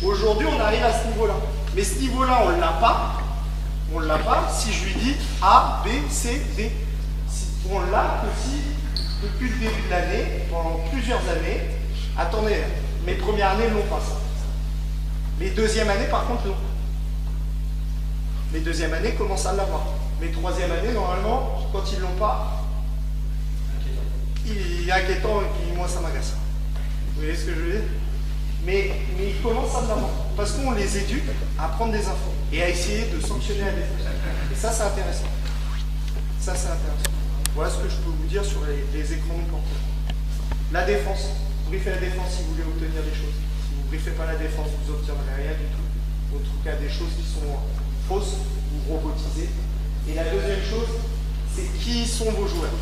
Aujourd'hui, on arrive à ce niveau-là. Mais ce niveau-là, on ne l'a pas si je lui dis A, B, C, D. On l'a que si depuis le début de l'année, pendant plusieurs années, attendez, mes premières années n'ont pas ça. Mes deuxièmes années, par contre, non. Mes deuxièmes années commencent à l'avoir. Mes troisième années, normalement, quand ils ne l'ont pas, il est inquiétant et moi, ça m'agace. Vous voyez ce que je veux dire? Mais ils commencent à l'avoir. Parce qu'on les éduque à prendre des infos et à essayer de sanctionner la défense. Et ça, c'est intéressant. Ça, c'est intéressant. Voilà ce que je peux vous dire sur les écrans de portée. La défense. Briefez la défense si vous voulez obtenir des choses. Si vous ne briefez pas la défense, vous n'obtiendrez rien du tout. En tout cas, des choses qui sont fausses ou robotisées. Et la deuxième chose, c'est qui sont vos joueurs.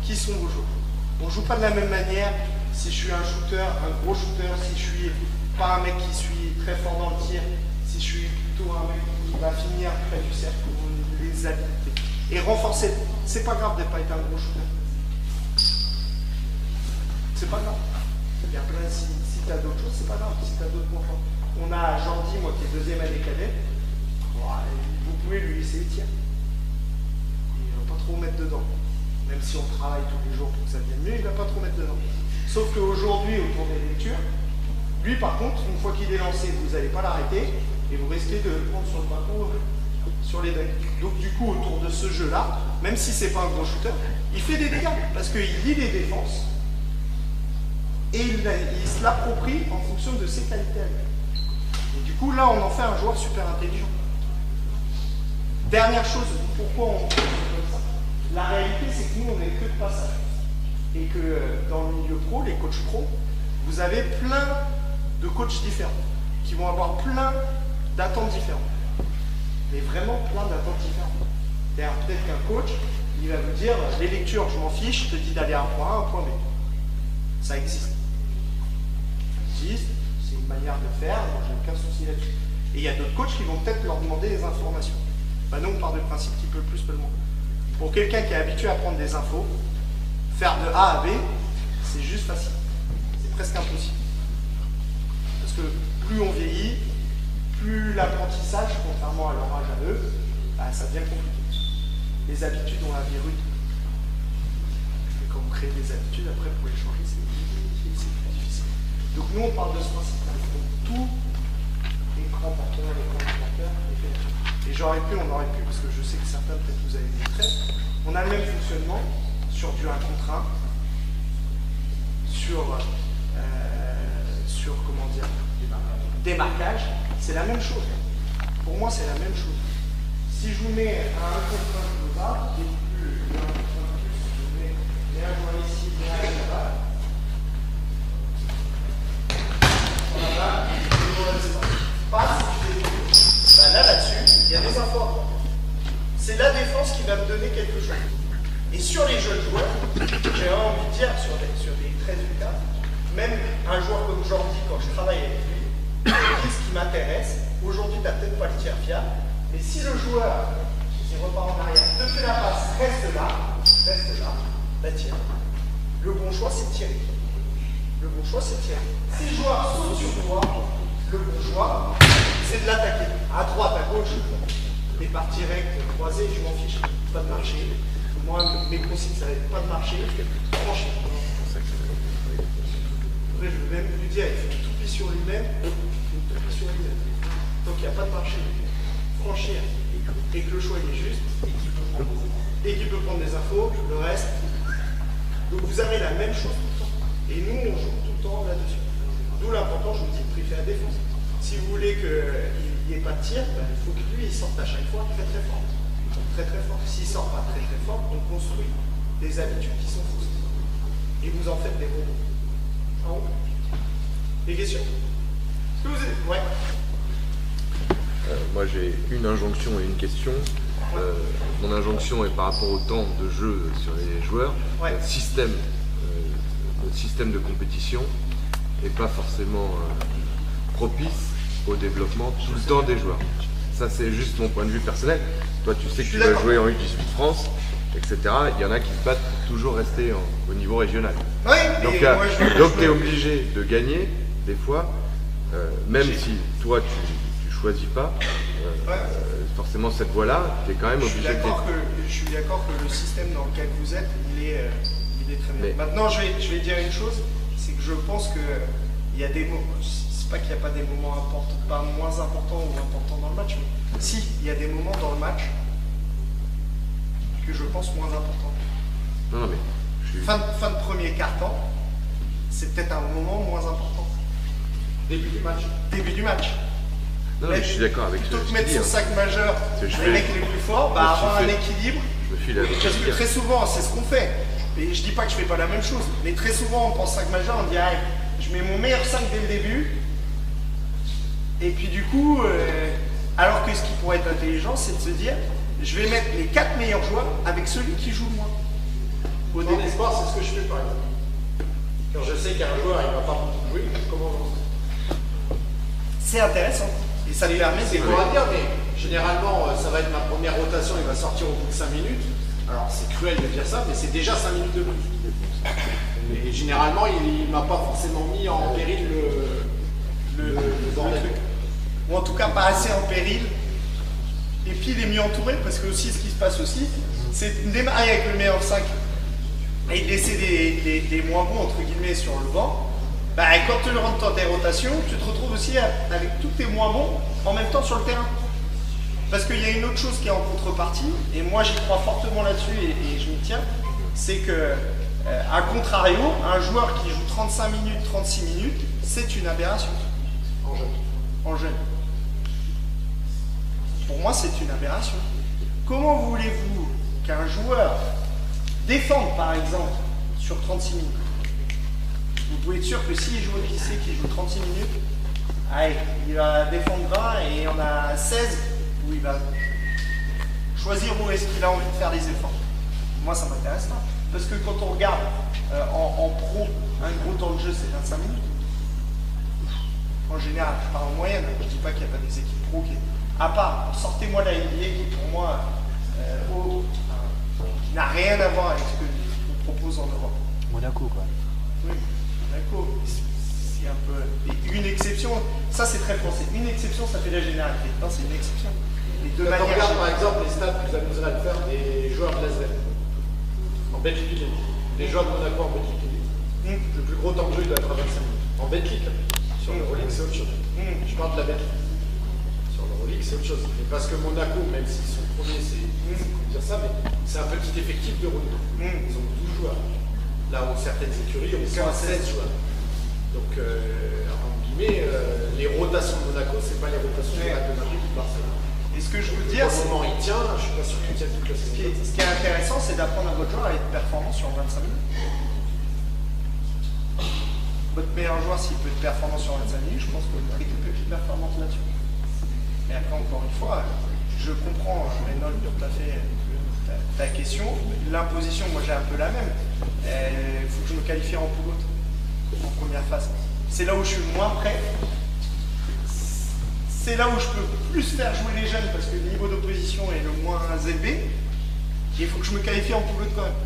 Qui sont vos joueurs. On ne joue pas de la même manière si je suis un shooter, un gros shooter, si je suis pas un mec qui suis très fort dans le tir, si je suis plutôt un mec qui va finir près du cercle, les habilités. Et renforcer. C'est pas grave de ne pas être un gros shooter. c'est pas grave. Il y a plein, si tu as d'autres choses, c'est pas grave, si tu as d'autres points forts. On a Jordi, moi qui est deuxième année cadet, vous pouvez lui laisser les tirs. Il ne va pas trop mettre dedans. Même si on travaille tous les jours pour que ça devienne mieux, il ne va pas trop mettre dedans. Sauf qu'aujourd'hui, autour des lectures, lui par contre, une fois qu'il est lancé, vous n'allez pas l'arrêter et vous risquez de le prendre sur le bateau, sur les decks. Donc du coup, autour de ce jeu-là, même si c'est pas un gros shooter, il fait des dégâts parce qu'il lit les défenses et il se l'approprie en fonction de ses qualités. Et du coup, là, on en fait un joueur super intelligent. Dernière chose, pourquoi on fait comme ça? La réalité, c'est que nous, on n'est que de passage. Et que dans le milieu pro, les coachs pro, vous avez plein de coachs différents qui vont avoir plein d'attentes différentes. Mais vraiment plein d'attentes différentes. C'est-à-dire peut-être qu'un coach, il va vous dire, les lectures, je m'en fiche, je te dis d'aller à un point A, un point B. Ça existe. Ça existe, c'est une manière de faire, moi j'ai aucun souci là-dessus. Et il y a d'autres coachs qui vont peut-être leur demander des informations. Ben nous, on part du principe qui peut le plus, peut le moins. Pour quelqu'un qui est habitué à prendre des infos, faire de A à B, c'est juste facile. C'est presque impossible. Parce que plus on vieillit, plus l'apprentissage, contrairement à leur âge à eux, bah, ça devient compliqué. Les habitudes ont la vie rude. Et quand vous créez des habitudes, après pour les changer, c'est plus difficile. Donc nous, on parle de ce principe-là. Donc tout écran porteur, et j'aurais pu, on aurait pu, parce que je sais que certains, peut-être vous avez des traits, on a le même fonctionnement sur du 1 contre 1, sur comment dire, démarquage, c'est la même chose. Pour moi, c'est la même chose. Si je vous mets un 1 contre 1 global, et plus le 1 contre 1 plus, je vous mets les 1 joueur ici, les 1 là-bas, passe, ben là-dessus, il y a des infos. C'est la défense qui va me donner quelque chose. Et sur les jeunes joueurs, j'ai envie de dire, sur des 13 ou 15, même un joueur comme Jordi, quand je travaille avec lui, ce qui m'intéresse, aujourd'hui, tu n'as peut-être pas le tir fiable, mais si le joueur, s'il repart en arrière, te fait la passe, reste là, bah tiens. Le bon choix, c'est de tirer. Le bon choix, c'est de tirer. Si le joueur saute sur toi, le bon choix, c'est de l'attaquer. À droite, à gauche, départ direct, croisé, je m'en fiche, pas de marché. Moi, mes consignes, ça va être pas de marché, franchir. Après, je veux même lui dire, il faut tout plie sur lui-même, donc il n'y a pas de marché. Franchir, et que le choix il est juste, et qu'il peut prendre des infos, le reste. Donc vous avez la même chose tout le temps. Et nous, on joue tout le temps là-dessus. D'où l'important, je vous dis, de préférer la défense. Si vous voulez qu'il n'y ait pas de tir, ben, il faut que lui, il sorte à chaque fois très très fort. Très très fort. S'il ne sort pas très très fort, on construit des habitudes qui sont fausses. Et vous en faites des robots. En haut. Des questions? Est-ce que vous êtes... Ouais. Moi j'ai une injonction et une question. Mon injonction est par rapport au temps de jeu sur les joueurs. Ouais. Notre système de compétition n'est pas forcément propice au développement tout le temps des joueurs. Ça c'est juste mon point de vue personnel. Toi tu sais que tu vas jouer en U18 France, etc. Il y en a qui se battent pour toujours rester au niveau régional. Oui, donc tu es obligé de gagner des fois, même si toi tu choisis pas forcément cette voie-là, tu es quand même obligé de gagner. Je suis d'accord que le système dans lequel vous êtes, il est très bien. Maintenant, je vais dire une chose, c'est que je pense qu'il y a des moments, c'est pas qu'il n'y a pas des moments importants, pas moins importants ou importants dans le match, mais si, il y a des moments dans le match que je pense moins importants. Non, mais fin de premier quart-temps, c'est peut-être un moment moins important. Début du match. Non, mais je suis d'accord avec plutôt que mettre son sac majeur, les mecs les plus forts, avoir un équilibre. Parce que très souvent, c'est ce qu'on fait. Et je dis pas que je fais pas la même chose, mais très souvent, on pense sac majeur, on dit ah, je mets mon meilleur 5 dès le début. Et puis du coup, alors que ce qui pourrait être intelligent, c'est de se dire je vais mettre les 4 meilleurs joueurs avec celui qui joue le moins. Au début des sports, c'est ce que je fais par exemple. Quand je sais qu'un joueur il va pas beaucoup jouer, comment on... C'est intéressant. Et ça lui permet, c'est pour dire, mais généralement, ça va être ma première rotation, il va sortir au bout de 5 minutes. Alors c'est cruel de dire ça, mais c'est déjà 5 minutes de plus. Et généralement, il ne m'a pas forcément mis en péril le truc. Ou en tout cas pas assez en péril. Et puis il est mieux entouré parce que aussi ce qui se passe aussi, c'est de démarrer avec le meilleur 5 et de laisser des moins bons entre guillemets sur le banc. Bah, quand tu rentres dans tes rotations, tu te retrouves aussi avec tous tes moins bons en même temps sur le terrain. Parce qu'il y a une autre chose qui est en contrepartie, et moi j'y crois fortement là-dessus et je m'y tiens, c'est que, à contrario, un joueur qui joue 35 minutes, 36 minutes, c'est une aberration. En jeune. Pour moi, c'est une aberration. Comment voulez-vous qu'un joueur défende, par exemple, sur 36 minutes? Vous pouvez être sûr que s'il joue au lycée qui joue 36 minutes, allez, il va défendre 20 et il y en a 16 où il va choisir où est-ce qu'il a envie de faire des efforts. Moi, ça m'intéresse pas. Parce que quand on regarde en pro, un gros temps de jeu, c'est 25 minutes. En général, je parle en moyenne, je ne dis pas qu'il n'y a pas des équipes pro qui... À part, sortez-moi la NBA qui pour moi qui n'a rien à voir avec ce qu'on propose en Europe. Monaco, quoi. Oui, Monaco, c'est un peu... Une exception, ça c'est très français. Une exception, ça fait la généralité. Non, c'est une exception. Et de Quand on manière... regarde par exemple les stats, vous amuserez à le faire, des joueurs de l'ASVEL en Betclic, les joueurs de Monaco en Betclic. Le plus gros temps de jeu, il doit être à 25 minutes. En Betclic, sur le Rolex, c'est autre chose. Je parle de la Betclic. Sur le Rolex, c'est autre chose. Et parce que Monaco, même s'ils sont premiers, c'est dire ça, mais c'est un petit effectif de Rolex. Ils ont 12 joueurs. Là où certaines écuries ont 16 joueurs. Donc, en guillemets, les rotations de Monaco, c'est pas les rotations de Real de Madrid ou de Barcelone. Et ce que je veux dire, c'est... Au moment où il tient, je suis pas sûr qu'il tienne toute la saison. Ce qui est intéressant, c'est d'apprendre à votre joueur à être performant sur 25 minutes. Votre meilleur joueur, s'il peut être performant sur 25 minutes, je pense que votre équipe peut être performante là-dessus. Mais après, encore une fois, je comprends, Reynold, tout à fait ta question. L'imposition, moi j'ai un peu la même. Il faut que je me qualifie en poule haute, en première phase. C'est là où je suis le moins prêt. C'est là où je peux plus faire jouer les jeunes parce que le niveau d'opposition est le moins élevé. Et il faut que je me qualifie en poule haute quand même.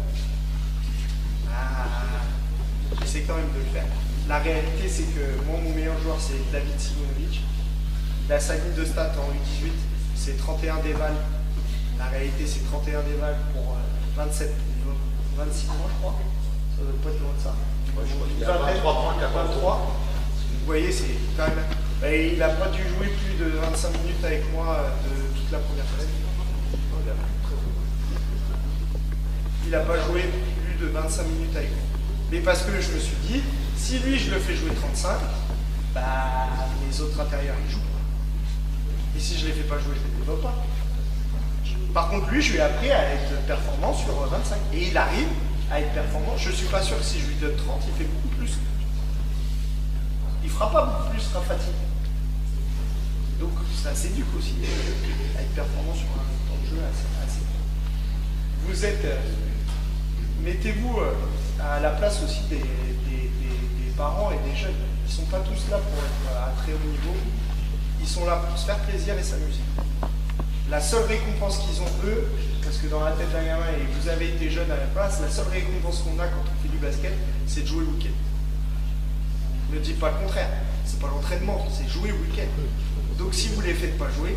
J'essaie quand même de le faire. La réalité, c'est que moi, mon meilleur joueur, c'est David Simonovic. Il a sa ligne de stats en U18, c'est 31 déval. La réalité, c'est 31 déval pour 26 mois, je crois. Ça doit pas être loin de ça. Ouais, je crois qu'il a 23 points, 23. Vous voyez, c'est quand même... Et il n'a pas dû jouer plus de 25 minutes avec moi de toute la première phase. Il n'a pas joué plus de 25 minutes avec moi. Mais parce que je me suis dit, si lui je le fais jouer 35, bah les autres intérieurs ils jouent. Et si je ne les fais pas jouer, je ne les développe pas. Par contre, lui, je lui ai appris à être performant sur 25. Et il arrive à être performant. Je ne suis pas sûr que si je lui donne 30, il fait beaucoup plus. Il ne fera pas beaucoup plus, il sera fatigué. Donc ça s'éduque aussi à être performant sur un temps de jeu assez. Vous êtes... mettez-vous à la place aussi des parents et des jeunes. Ils ne sont pas tous là pour être à très haut niveau. Ils sont là pour se faire plaisir et s'amuser. La seule récompense qu'ils ont, eux, parce que dans la tête d'un gamin, et vous avez été jeune à la place, la seule récompense qu'on a quand on fait du basket, c'est de jouer le week-end. Ne dites pas le contraire. C'est pas l'entraînement, c'est jouer le week-end. Donc si vous ne les faites pas jouer,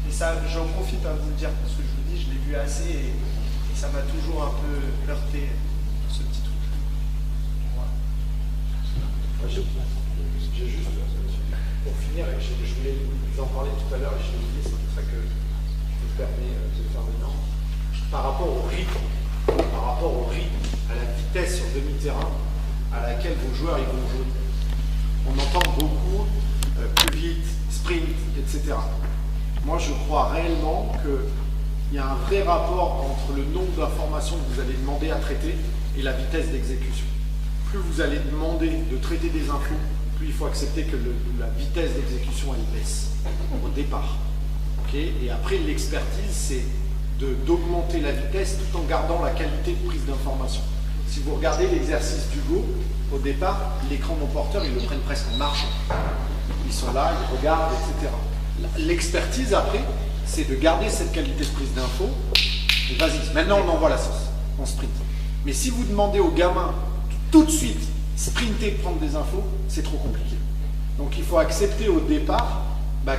et ça, j'en profite de vous le dire, parce que je vous dis, je l'ai vu assez, et ça m'a toujours un peu heurté, ce petit truc. Voilà. J'ai juste, pour finir, je voulais vous en parler tout à l'heure, et je l'ai oublié, c'est pour ça que je me permets de le faire maintenant. Par rapport au rythme, à la vitesse sur demi-terrain à laquelle vos joueurs ils vont jouer. On entend beaucoup plus vite, sprint, etc. Moi, je crois réellement qu'il y a un vrai rapport entre le nombre d'informations que vous allez demander à traiter et la vitesse d'exécution. Plus vous allez demander de traiter des infos, plus il faut accepter que la vitesse d'exécution, elle baisse au départ. Okay, et après, l'expertise, c'est d'augmenter la vitesse tout en gardant la qualité de prise d'information. Si vous regardez l'exercice d'Hugo, au départ, l'écran de mon porteur, ils le prennent presque en marchant. Ils sont là, ils regardent, etc. L'expertise, après, c'est de garder cette qualité de prise d'info. Et vas-y, maintenant on envoie la sauce, on sprint. Mais si vous demandez aux gamins tout de suite sprinter, prendre des infos, c'est trop compliqué. Donc il faut accepter au départ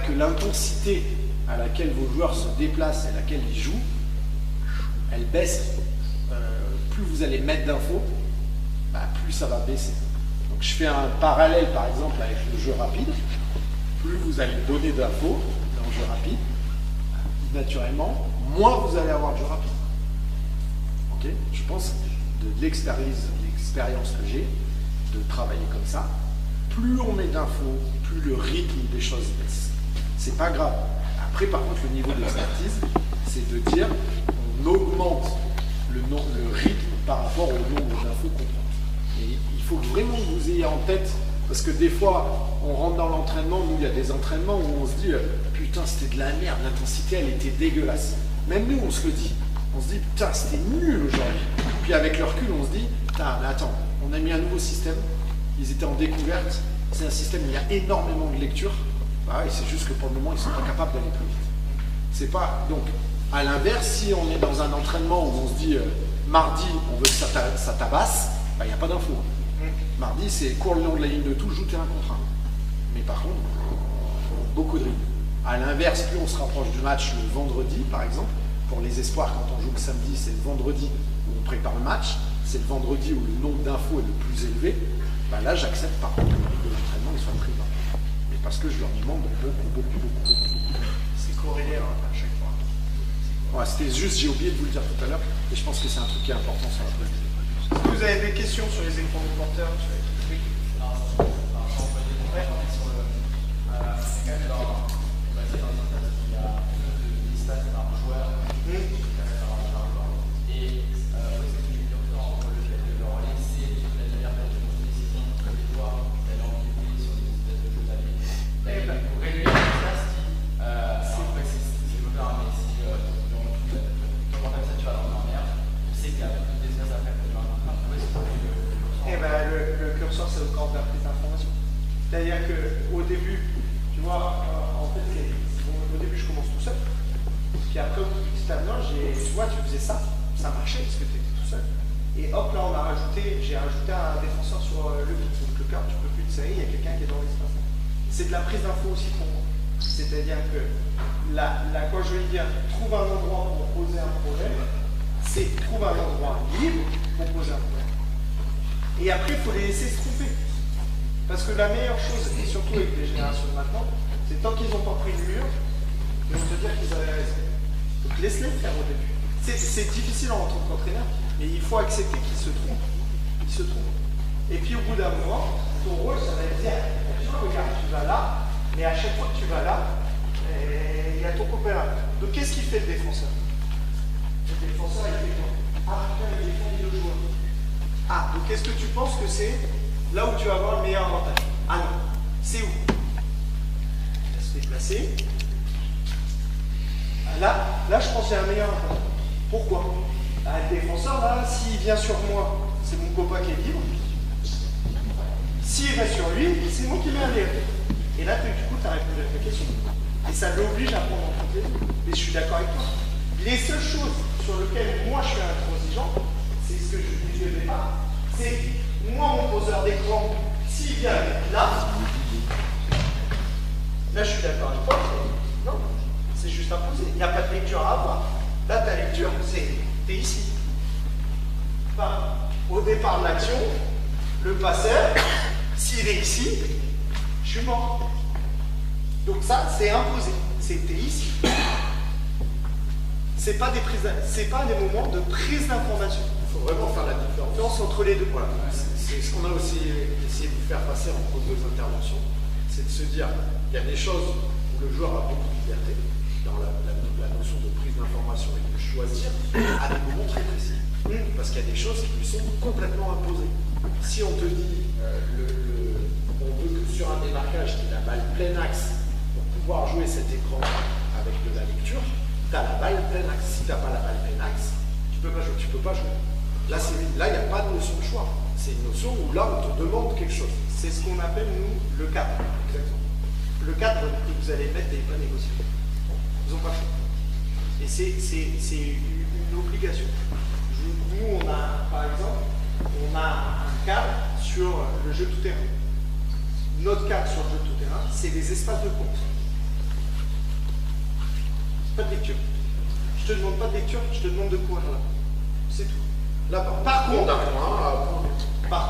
que l'intensité à laquelle vos joueurs se déplacent et à laquelle ils jouent, elle baisse. Plus vous allez mettre d'infos, plus ça va baisser. Donc je fais un parallèle par exemple avec le jeu rapide. Plus vous allez donner d'infos dans le jeu rapide, naturellement, moins vous allez avoir de jeu rapide. Ok? Je pense de l'expérience que j'ai, de travailler comme ça, plus on met d'infos, plus le rythme des choses baisse. C'est pas grave. Après, par contre, le niveau d'expertise, c'est de dire on augmente le rythme par rapport au nombre d'infos qu'on prend. Et il faut vraiment que vous ayez en tête, parce que des fois, on rentre dans l'entraînement, nous, il y a des entraînements où on se dit putain, c'était de la merde, l'intensité, elle était dégueulasse. Même nous, on se le dit. On se dit putain, c'était nul aujourd'hui. Puis avec le recul, on se dit putain, mais attends, on a mis un nouveau système, ils étaient en découverte, c'est un système où il y a énormément de lectures. Et c'est juste que pour le moment, ils ne sont pas capables d'aller plus vite. C'est pas. Donc, à l'inverse, si on est dans un entraînement où on se dit mardi, on veut que ça tabasse, il n'y a pas d'info. Mardi, c'est court le long de la ligne de touche, joue terrain contre 1. Mais par contre, beaucoup de rythme. À l'inverse, plus on se rapproche du match le vendredi, par exemple, pour les espoirs, quand on joue le samedi, c'est le vendredi où on prépare le match, c'est le vendredi où le nombre d'infos est le plus élevé. Là, j'accepte par contre que l'entraînement soit pris dans. Mais parce que je leur demande beaucoup. C'est corrélé à chaque fois. Ouais, c'était juste, j'ai oublié de vous le dire tout à l'heure, et je pense que c'est un truc qui est important sur la politique. Est-ce que vous avez des questions sur les écrans de porteurs? Oui. C'est au corps de la prise d'information. C'est-à-dire qu'au début, tu vois, en fait, au début, je commence tout seul. Puis après, petit à petit, tu vois, tu faisais ça, ça marchait parce que tu étais tout seul. Et hop, là, j'ai rajouté un défenseur sur le vide. Donc le cœur, tu peux plus te serrer, il y a quelqu'un qui est dans l'espace. C'est de la prise d'info aussi pour moi. C'est-à-dire que là, quand je vais dire trouve un endroit pour poser un problème, c'est trouve un endroit libre pour poser un problème. Et après, il faut les laisser se tromper. Parce que la meilleure chose, et surtout avec les générations de maintenant, c'est tant qu'ils n'ont pas pris le mur, ils vont te dire qu'ils avaient raison. Donc laisse-les faire au début. C'est difficile en tant qu'entraîneur, mais il faut accepter qu'ils se trompent. Ils se trompent. Et puis au bout d'un moment, ton rôle, ça va être de dire, regarde, tu vas là, mais à chaque fois que tu vas là, il y a ton copain là. Donc qu'est-ce qu'il fait le défenseur? Le défenseur, il fait quoi? Il défend le joueur. Donc est-ce que tu penses que c'est là où tu vas avoir le meilleur avantage? Ah non. C'est où? Il va se déplacer. Là, je pense qu'il y a un meilleur avantage. Pourquoi? Le défenseur, là, s'il vient sur moi, c'est mon copain qui est libre. S'il va sur lui, c'est moi qui mets un libre. Et là, du coup, tu as répondu à ta question. Et ça l'oblige à prendre en compte les deux. Et je suis d'accord avec toi. Les seules choses sur lesquelles moi je suis intransigeant, c'est ce que je vous disais au départ, c'est moi mon poseur d'écran, s'il vient là, je suis d'accord avec toi, non, c'est juste imposé, il n'y a pas de lecture à avoir. Là ta lecture, t'es ici. Enfin, au départ de l'action, le passeur, s'il est ici, je suis mort. Donc ça, c'est imposé, t'es ici. C'est pas des moments de prise d'information. Il faut vraiment faire la différence entre les deux. Voilà. C'est ce qu'on a aussi essayé de vous faire passer entre deux interventions, c'est de se dire, il y a des choses où le joueur a beaucoup de liberté dans la notion de prise d'information et de choisir à des moments très précis. Parce qu'il y a des choses qui lui sont complètement imposées. Si on te dit, on veut que sur un démarquage, qu'il y ait la balle plein axe pour pouvoir jouer cet écran avec de la lecture, tu as la balle plein axe. Si tu n'as pas la balle plein axe, tu peux pas jouer. Là, il n'y a pas de notion de choix. C'est une notion où là, on te demande quelque chose. C'est ce qu'on appelle, nous, le cadre. Exactement. Le cadre que vous allez mettre n'est pas négociable. Ils n'ont pas le choix. Et c'est une obligation. Nous, on a, par exemple, on a un cadre sur le jeu tout-terrain. Notre cadre sur le jeu tout-terrain, c'est des espaces de course. Pas de lecture. Je te demande pas de lecture, je te demande de courir là. C'est tout. Là, par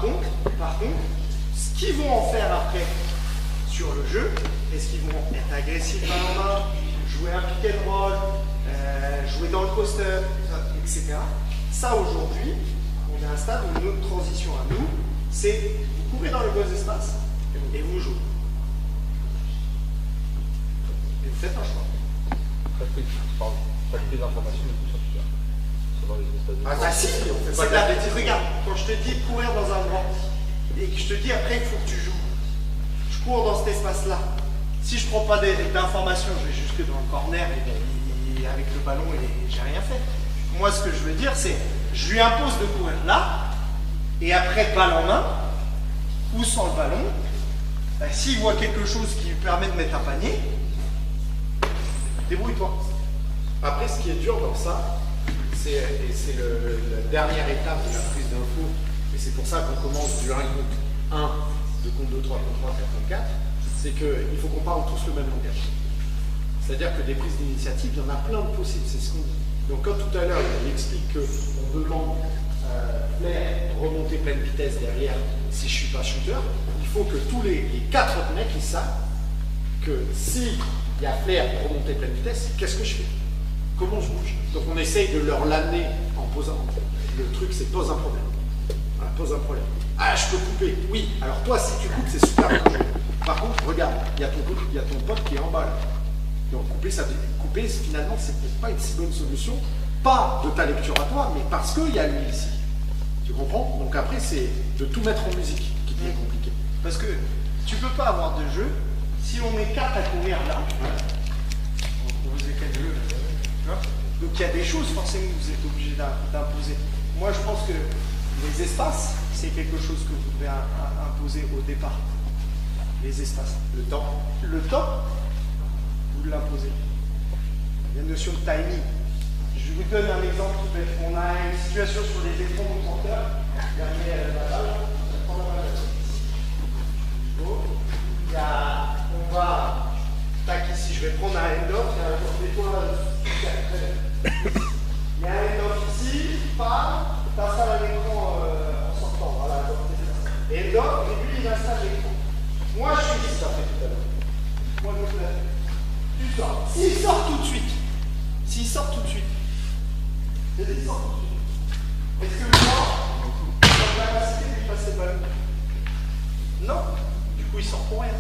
contre, ce qu'ils vont en faire après sur le jeu, est-ce qu'ils vont être agressifs main en main, jouer un pick and roll, jouer dans le coaster, etc. Ça, aujourd'hui, on est à un stade où notre transition à nous, c'est vous courez dans les beaux espaces et vous jouez. Et vous faites un choix. Pas que des informations et tout ça, tu vois. Savoir les espaces de... Ah si, c'est de la bêtise. Regarde, quand je te dis de courir dans un endroit et que je te dis après il faut que tu joues, je cours dans cet espace-là. Si je prends pas d'informations, je vais jusque dans le corner et avec le ballon et j'ai rien fait. Moi, ce que je veux dire, c'est je lui impose de courir là et après balle en main ou sans le ballon, ben, s'il voit quelque chose qui lui permet de mettre un panier, débrouille-toi. Après, ce qui est dur dans ça, c'est la dernière étape de la prise d'info, et c'est pour ça qu'on commence du 1 contre 1, 2 contre 2, 3 contre 3, 4 contre 4, c'est qu'il faut qu'on parle tous le même langage. C'est-à-dire que des prises d'initiative, il y en a plein de possibles, c'est ce qu'on dit. Donc comme tout à l'heure, il explique qu'on demande Flair remonter pleine vitesse derrière si je ne suis pas shooter, il faut que tous les 4 autres mecs ils savent que si il y a Flair remonter pleine vitesse, qu'est-ce que je fais? Comment je bouge? Donc on essaye de leur l'amener en posant. Le truc c'est pose un problème. Voilà, pose un problème. Ah, je peux couper. Oui, alors toi si tu coupes c'est super bien joué. Par contre, regarde, il y a ton pote qui est en bas là. Donc couper finalement c'est peut-être pas une si bonne solution. Pas de ta lecture à toi, mais parce qu'il y a lui ici. Tu comprends? Donc après c'est de tout mettre en musique qui devient compliqué. Parce que tu peux pas avoir de jeu si on est 4 à courir là. On vous quel jeu là. Donc il y a des choses forcément que vous êtes obligé d'imposer. Moi je pense que les espaces, c'est quelque chose que vous devez imposer au départ. Les espaces. Le temps. Le temps, vous l'imposez. Il y a une notion de timing. Je vous donne un exemple tout bête. On a une situation sur les écrans du porteur. Regardez la balle. On va. Tac, ici, je vais prendre un end-off. Il y a un end-off ici. T'installes un écran en sortant. Voilà, end-off, et lui, il installe l'écran. Moi, je suis ici, ça fait tout à l'heure. Moi, je me fais. Tu sors. S'il sort tout de suite, est-ce que moi, j'ai la capacité de lui passer le ballon? Non. Du coup, il sort pour rien.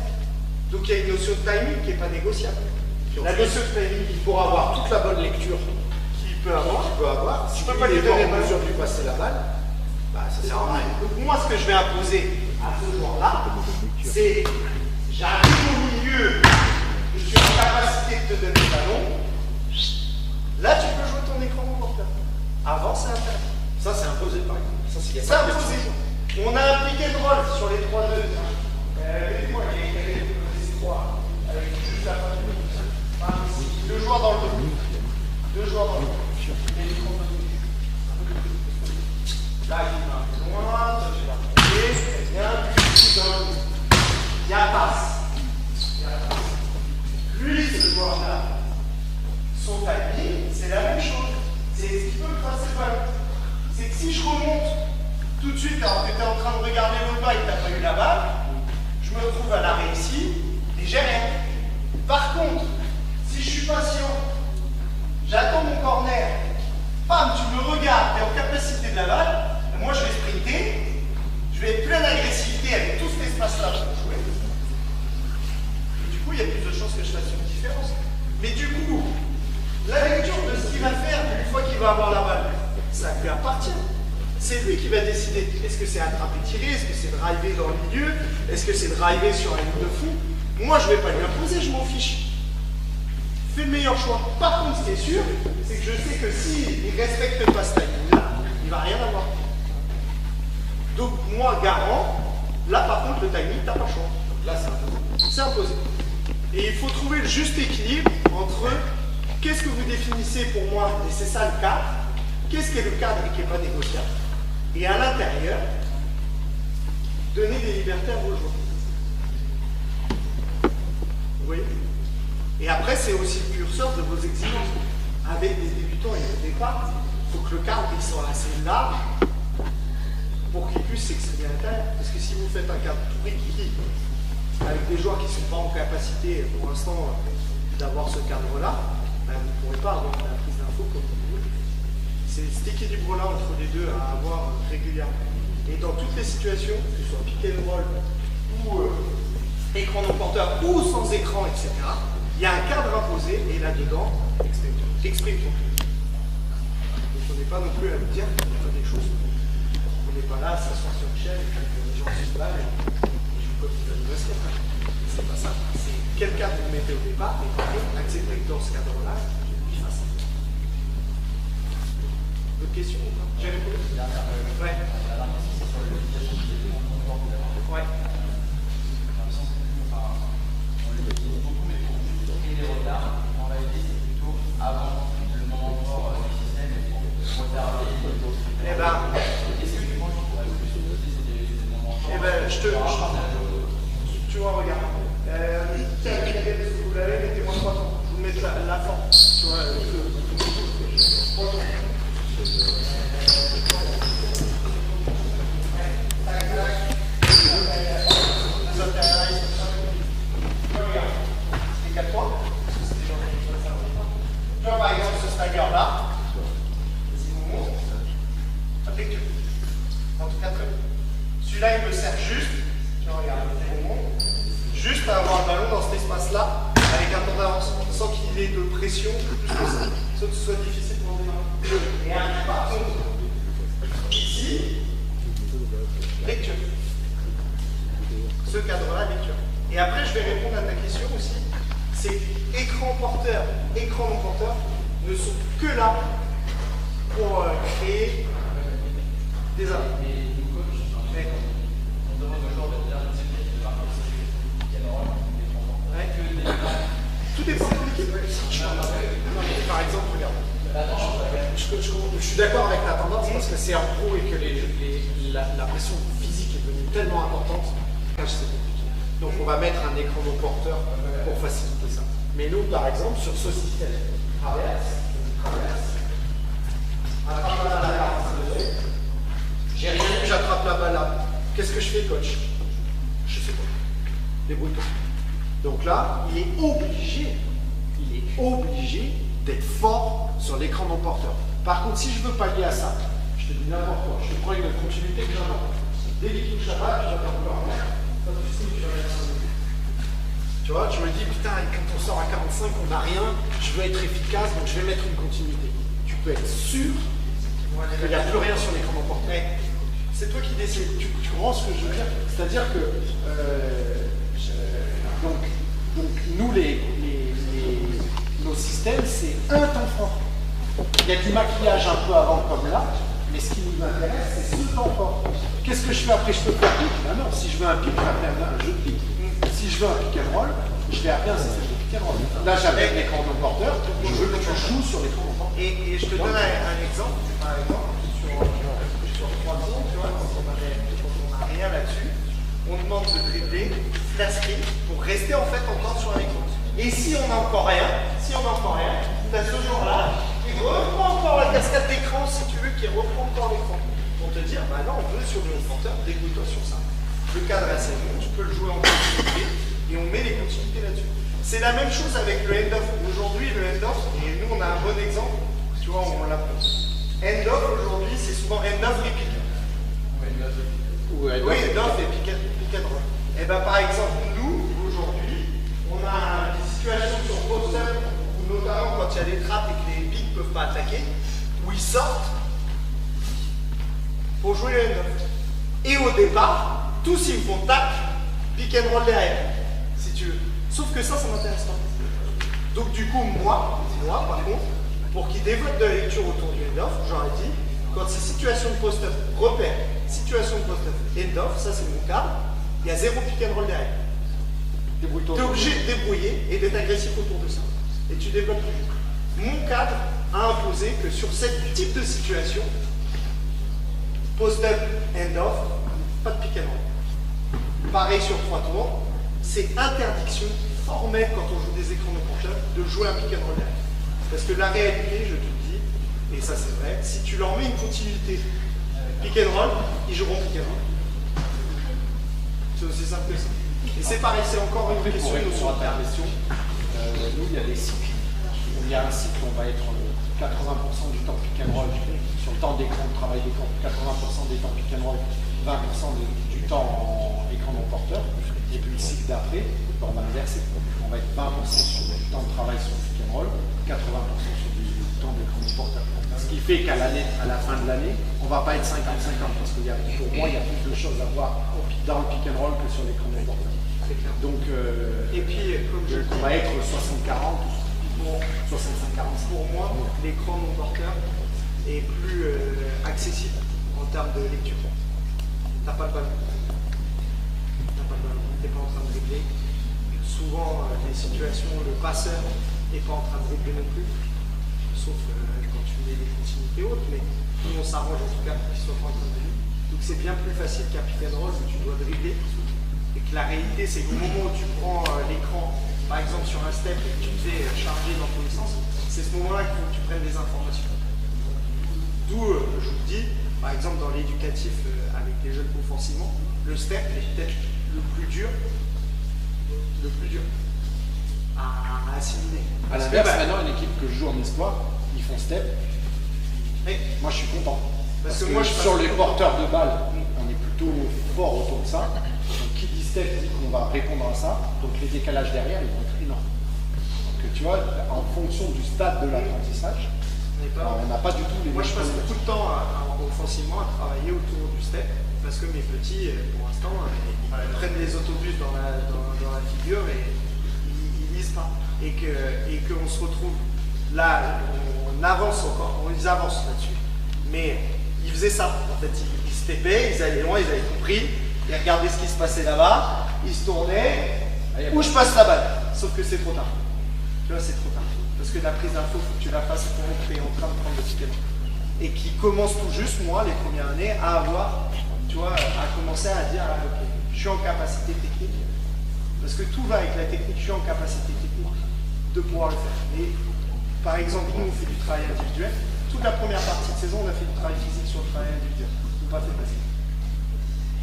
Donc, il y a une notion de timing qui n'est pas négociable. La notion de timing, Il pourra avoir toute la bonne lecture qu'il peut avoir. Si je peux lui, pas lui il est donner pas en le mesure de lui passer la balle, bah, ça sert à rien. Donc, moi, ce que je vais imposer à ce joueur-là, c'est j'arrive au milieu, je suis en capacité de te donner le ballon. Là, tu peux jouer ton écran au porteur. Avant, c'est interdit. Ça, c'est imposé par exemple. Ça, c'est C'est imposé. On a un pick and roll sur les 3-2. Moi, il y a les 3 avec juste la fin du jeu. 2 joueurs dans le dos. 2 joueurs dans le dos. Là, il va un peu loin. Toi, tu vas monter. Très bien. Dans le dos. Il y a passe. Lui, ce joueur-là, son timing, c'est la même chose. C'est ce qui peut me passer le ballon. C'est que si je remonte tout de suite, alors que tu es en train de regarder l'autre bas et que tu n'as pas eu la balle, je me retrouve à l'arrêt ici et j'ai rien. Par contre, si je suis patient, j'attends mon corner, bam, tu me regardes, tu es en capacité de la balle, moi je vais sprinter, je vais être plein d'agressivité avec tout cet espace-là pour jouer. Et du coup, il y a plus de chances que je fasse une différence. Mais du coup, la lecture de ce qu'il va faire une fois qu'il va avoir la balle, ça lui appartient. C'est lui qui va décider. Est-ce que c'est attraper-tirer? Est-ce que c'est driver dans le milieu? Est-ce que c'est driver sur un ligne de fou? Moi, je ne vais pas lui imposer, je m'en fiche. Fais le meilleur choix. Par contre, ce qui est sûr, c'est que je sais que s'il ne respecte pas ce timing-là, il ne va rien avoir. Donc, moi, garant, là, par contre, le timing, tu n'as pas le choix. Là, c'est imposé. C'est imposé. Et il faut trouver le juste équilibre entre Qu'est-ce que vous définissez pour moi? Et c'est ça le cadre. Qu'est-ce qu'est le cadre et qui n'est pas négociable? Et à l'intérieur, donner des libertés à vos joueurs. Vous voyez? Et après, c'est aussi le curseur de vos exigences. Avec des débutants et au départ, il faut que le cadre il soit assez large pour qu'ils puissent s'exprimer à l'intérieur. Parce que si vous faites un cadre tout rigide, avec des joueurs qui ne sont pas en capacité pour l'instant d'avoir ce cadre-là, ben, vous ne pourrez pas avoir la prise d'info comme vous voulez. C'est cet équilibre-là entre les deux à avoir régulièrement. Et dans toutes les situations, que ce soit pick and roll ou écran non porteur ou sans écran, etc., il y a un cadre imposé et là-dedans, exprime ton truc. Donc on n'est pas non plus à vous dire qu'il y a des choses. On n'est pas là à s'asseoir sur une chaise et que les gens se battent et je vous peux vous donner basket. C'est pas ça. C'est quel cadre vous mettez au départ et par contre, acceptez que dans ce cadre-là, il fasse. D'autres questions ou pas? J'ai répondu. Ouais. Ouais. Les retards, en réalité, c'est plutôt avant le moment fort du système et pour retarder. Eh ben, Est-ce que tu penses qu'on pourrait plus utiliser des moments forts? eh ben, tu vois, regarde. Vous l'avez, mettez-moi 3 temps. Je vous mets la forme. Tu vois, 3 temps. Tu vois, par exemple, ce stagger-là, si vous montrez, lecture. En tout cas, très bien. Celui-là, il me sert juste, tu vois, regarde, juste à avoir le ballon dans cet espace-là, avec un temps d'avance, sans qu'il ait de pression, plus que ça, sans que ce soit difficile pour démarrer. Et un par contre, ici, lecture. Ce cadre-là, lecture. Et après, je vais répondre à ta question aussi. C'est écran porteur, écran non porteur ne sont que là pour créer des armes. On demande aux joueurs de bien discuter de quel rôle ils défendent. Tout dépend de l'équipe. Par exemple, regarde. Je suis d'accord avec la tendance parce que c'est en pro et que la pression physique est devenue tellement importante. C'est compliqué. Donc on va mettre un écran non porteur pour faciliter ça. Mais nous, par exemple, sur ce système, j'ai rien eu, j'attrape la balle là. Qu'est-ce que je fais, coach? Je sais pas. Débrouille-toi. Donc là, il est obligé d'être fort sur l'écran non porteur. Par contre, si je veux pallier à ça, je te dis n'importe quoi, je te prends une continuité que j'en ai. Dès qu'il touche la balle, j'attends le ballon. Tu vois, je me dis, putain, quand on sort à 45, on n'a rien, je veux être efficace, donc je vais mettre une continuité. Tu peux être sûr qu'il n'y a plus rien sur l'écran non porteur. C'est toi qui décides. Tu comprends ce que je veux dire? C'est-à-dire que donc nous, nos systèmes, c'est un temps fort. Il y a du maquillage un peu avant comme là, mais ce qui nous intéresse, c'est ce temps fort. Qu'est-ce que je fais après? Je peux faire pique? Ben non, si je veux un pique, je vais appeler un jeu de pique. Si je veux un pick and roll, je vais appeler un système de pick and roll. Là, j'avais l'écran non porteur, je veux que tu joues sur l'écran non porteur. Et je te donne un exemple, par exemple, sur 3 ans, tu vois, quand on n'a rien là-dessus, on demande de dribbler, flat screen, pour rester en fait encore sur l'écran. Et si on n'a encore rien, tu as ce jour-là, qui reprend encore la cascade d'écran, si tu veux, qui reprend encore l'écran. Pour te dire, bah non, on veut sur le porteur, débrouille-toi sur ça. Le cadre est assez bon, tu peux le jouer en continuité, et on met les continuités là-dessus. C'est la même chose avec le end-off. Aujourd'hui, le end-off, et nous on a un bon exemple, tu vois, on l'apprend. End-off aujourd'hui, c'est souvent end-off et pick. Oui, end-off et pick and roll. Et bien par exemple, nous, aujourd'hui, on a des situations sur post-up, où notamment quand il y a des trappes et que les picks ne peuvent pas attaquer, où ils sortent pour jouer le end-off. Et au départ, tous ils font tac, pick and roll derrière, si tu veux. Sauf que ça m'intéresse pas. Donc du coup, moi, par contre, pour qu'ils développent de la lecture autour du end-off, j'aurais dit, quand c'est situation de post-up, repère, situation de post-up, end-off, ça c'est mon cadre, il y a 0 pick and roll derrière. Tu es obligé de débrouiller et d'être agressif autour de ça. Et tu développes plus vite. mon cadre a imposé que sur ce type de situation, post-up, end-off, pas de pick and roll. Pareil sur 3 tours, c'est interdiction formelle quand on joue des écrans de portable de jouer un pick and roll derrière. Parce que la réalité, je te le dis, et ça c'est vrai, si tu leur mets une continuité pick and roll, ils joueront pick and roll. C'est aussi simple que ça. Et c'est pareil, c'est encore une question de notion de terme. Nous, il y a des cycles. Il y a un cycle où on va être 80% du temps pick and roll sur le temps d'écran, de travail d'écran, 80% des temps pick and roll, 20% du temps en écran non porteur. Et puis le cycle d'après, on va inverser. On va être 20% sur du temps de travail sur le pick and roll, 80% sur du temps d'écran non porteur. Ce qui fait qu'à la fin de l'année, on ne va pas être 50-50 parce que pour moi, il y a plus de choses à voir dans le pick and roll que sur l'écran non porteur. Donc, et puis, comme on va être 60-40 ou 65-40. Pour moi, l'écran non porteur est plus accessible en termes de lecture. T'as pas le ballon. T'es pas en train de dribbler. Souvent, les situations, le passeur n'est pas en train de dribbler non plus. Sauf quand tu mets des continuités hautes, mais nous on s'arrange en tout cas pour qu'ils soient pas en train de dribbler. Donc c'est bien plus facile qu'un pick and roll où tu dois dribbler. Et que la réalité, c'est qu'au moment où tu prends l'écran, par exemple sur un step et que tu fais charger dans tous les sens, c'est ce moment-là qu'il faut que tu prennes des informations. D'où, je vous dis, par exemple dans l'éducatif avec les jeunes offensivement, le step est peut-être le plus dur à assimiler. À l'inverse, maintenant, une équipe que je joue en espoir, ils font step. Et moi, je suis content. Parce que moi, sur les porteurs de balles, on est plutôt fort autour de ça. Donc, qui dit step dit qu'on va répondre à ça. Donc, les décalages derrière, ils vont être énormes. Donc, tu vois, en fonction du stade de l'apprentissage, on n'a pas du tout les mêmes. Moi, je passe beaucoup de temps offensivement à travailler autour du step. Parce que mes petits, pour l'instant, ils prennent les autobus dans la figure et ils lisent pas. Et qu'on se retrouve là, on avance encore, ils avancent là-dessus. Mais ils faisaient ça. En fait, ils steppaient, ils allaient loin, ils avaient compris, ils regardaient ce qui se passait là-bas, ils se tournaient, où je passe la balle. Sauf que c'est trop tard. Tu vois, c'est trop tard. Parce que la prise d'info, il faut que tu la fasses pendant que tu es en train de prendre le ticket. Et qui commence tout juste, moi, les premières années, à avoir, tu vois, à commencer à dire, ah, ok, je suis en capacité technique. Parce que tout va avec la technique, je suis en capacité technique de pouvoir le faire. Et par exemple, nous, on fait du travail individuel. Toute la première partie de saison, on a fait du travail physique sur le travail individuel. On n'a pas fait passer.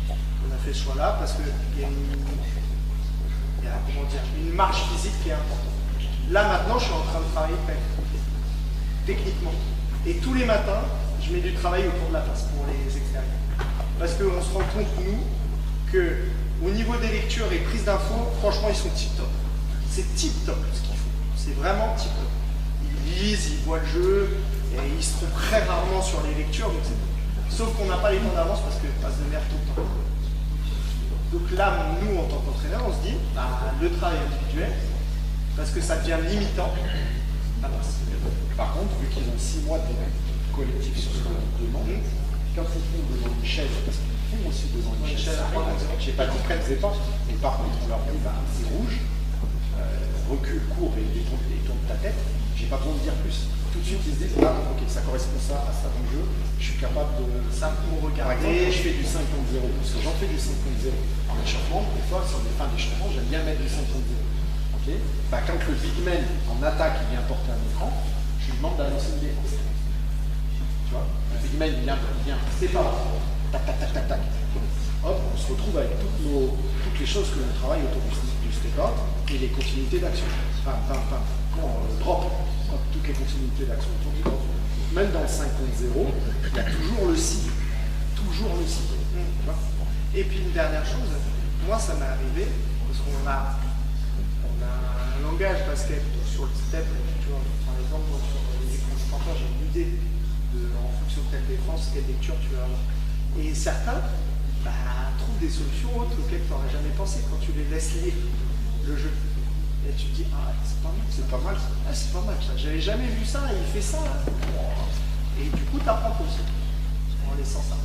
On a fait ce choix-là parce qu'il y a une marge physique qui est importante. Là, maintenant, je suis en train de travailler techniquement. Et tous les matins, je mets du travail autour de la passe pour les extérieurs. Parce qu'on se rend compte, nous, qu'au niveau des lectures et prises d'infos, franchement, ils sont tip-top. C'est tip-top ce qu'ils font. C'est vraiment tip-top. Ils lisent, ils voient le jeu, et ils se trompent très rarement sur les lectures. Donc sauf qu'on n'a pas les temps d'avance parce que passe de merde tout le temps. Donc là, nous, en tant qu'entraîneur, on se dit, bah, le travail individuel, parce que ça devient limitant, la passe. Par contre, vu qu'ils ont 6 mois de collectif sur ce qu'on demande, quand ils font devant une chaise, parce qu'ils font aussi devant une chaise, je n'ai pas dit qu'ils ne faisaient pas, mais par contre, on leur dit, bah, c'est rouge, recule, cours et tourne ta tête, j'ai pas besoin de dire plus. Tout de suite, ils se disent, ah, ok, ça correspond à ça dans le jeu, je suis capable de. Ça pour regarder. Par exemple, je fais du 5 contre 0, parce que j'en fais du 5 contre 0. En échauffement, des fois, sur les fins d'échauffement, j'aime bien mettre du 5 contre 0. Okay, bah, quand le big man en attaque il vient porter un écran, je lui demande d'annoncer une défense. Tu vois, le big man il vient c'est pas tac tac tac tac tac. Hop, on se retrouve avec toutes les choses que l'on travaille autour du step-out et les continuités d'action. Pam, pam, pam. Drop, hop, toutes les continuités d'action autour du drop. Même dans le 5 contre 0, il y a toujours le si. Toujours le si. Tu vois. Et puis une dernière chose, moi ça m'est arrivé, parce qu'on a un langage basket sur le step, tu vois, par exemple, sur les écrans sportifs, j'ai une idée en fonction de telle défense, quelle lecture tu vas avoir. Et certains trouvent des solutions autres auxquelles tu n'aurais jamais pensé quand tu les laisses lire le jeu. Et tu te dis, ah, c'est pas mal, c'est pas mal, ah, c'est pas mal, j'avais jamais vu ça, il fait ça. Et du coup, tu apprends aussi en laissant ça.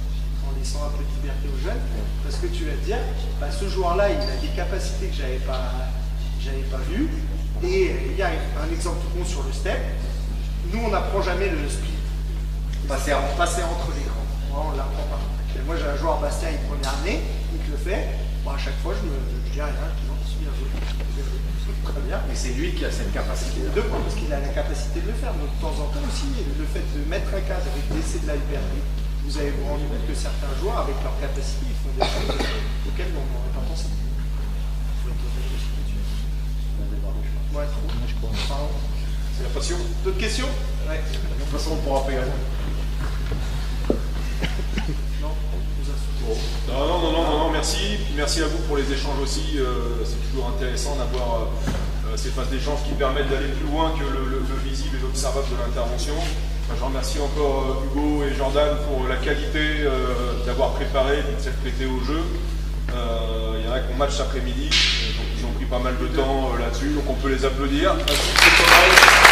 En laissant un peu de liberté aux jeunes, parce que tu vas te dire, bah, ce joueur-là, il a des capacités que j'avais pas vues, et il y a un exemple tout con sur le step, Nous, on n'apprend jamais le split. Passer entre les grands. On ne l'apprend pas. Et moi, j'ai un joueur Bastien, une première année, il te le fait. Bon, à chaque fois, je dis rien, je suis bien joué. Très bien. Mais c'est lui qui a cette capacité. Deux points, parce qu'il a la capacité de le faire. Donc, de temps en temps aussi, le fait de mettre un cadre et de laisser de la liberté, vous avez vous rendu compte que certains joueurs, avec leur capacité, ils font des choses auxquelles on n'aurait pas pensé. Ouais, trop. C'est la passion. D'autres questions? Ouais. De toute façon, on pourra pas y répondre. Non, merci. Merci à vous pour les échanges aussi. C'est toujours intéressant d'avoir ces phases d'échange qui permettent d'aller plus loin que le visible et l'observable de l'intervention. Je remercie encore Hugo et Jordan pour la qualité d'avoir préparé et de s'être prêté au jeu. Il y en a qui ont match cet après-midi, donc ils ont pris pas mal de temps là-dessus, donc on peut les applaudir. C'est pas mal.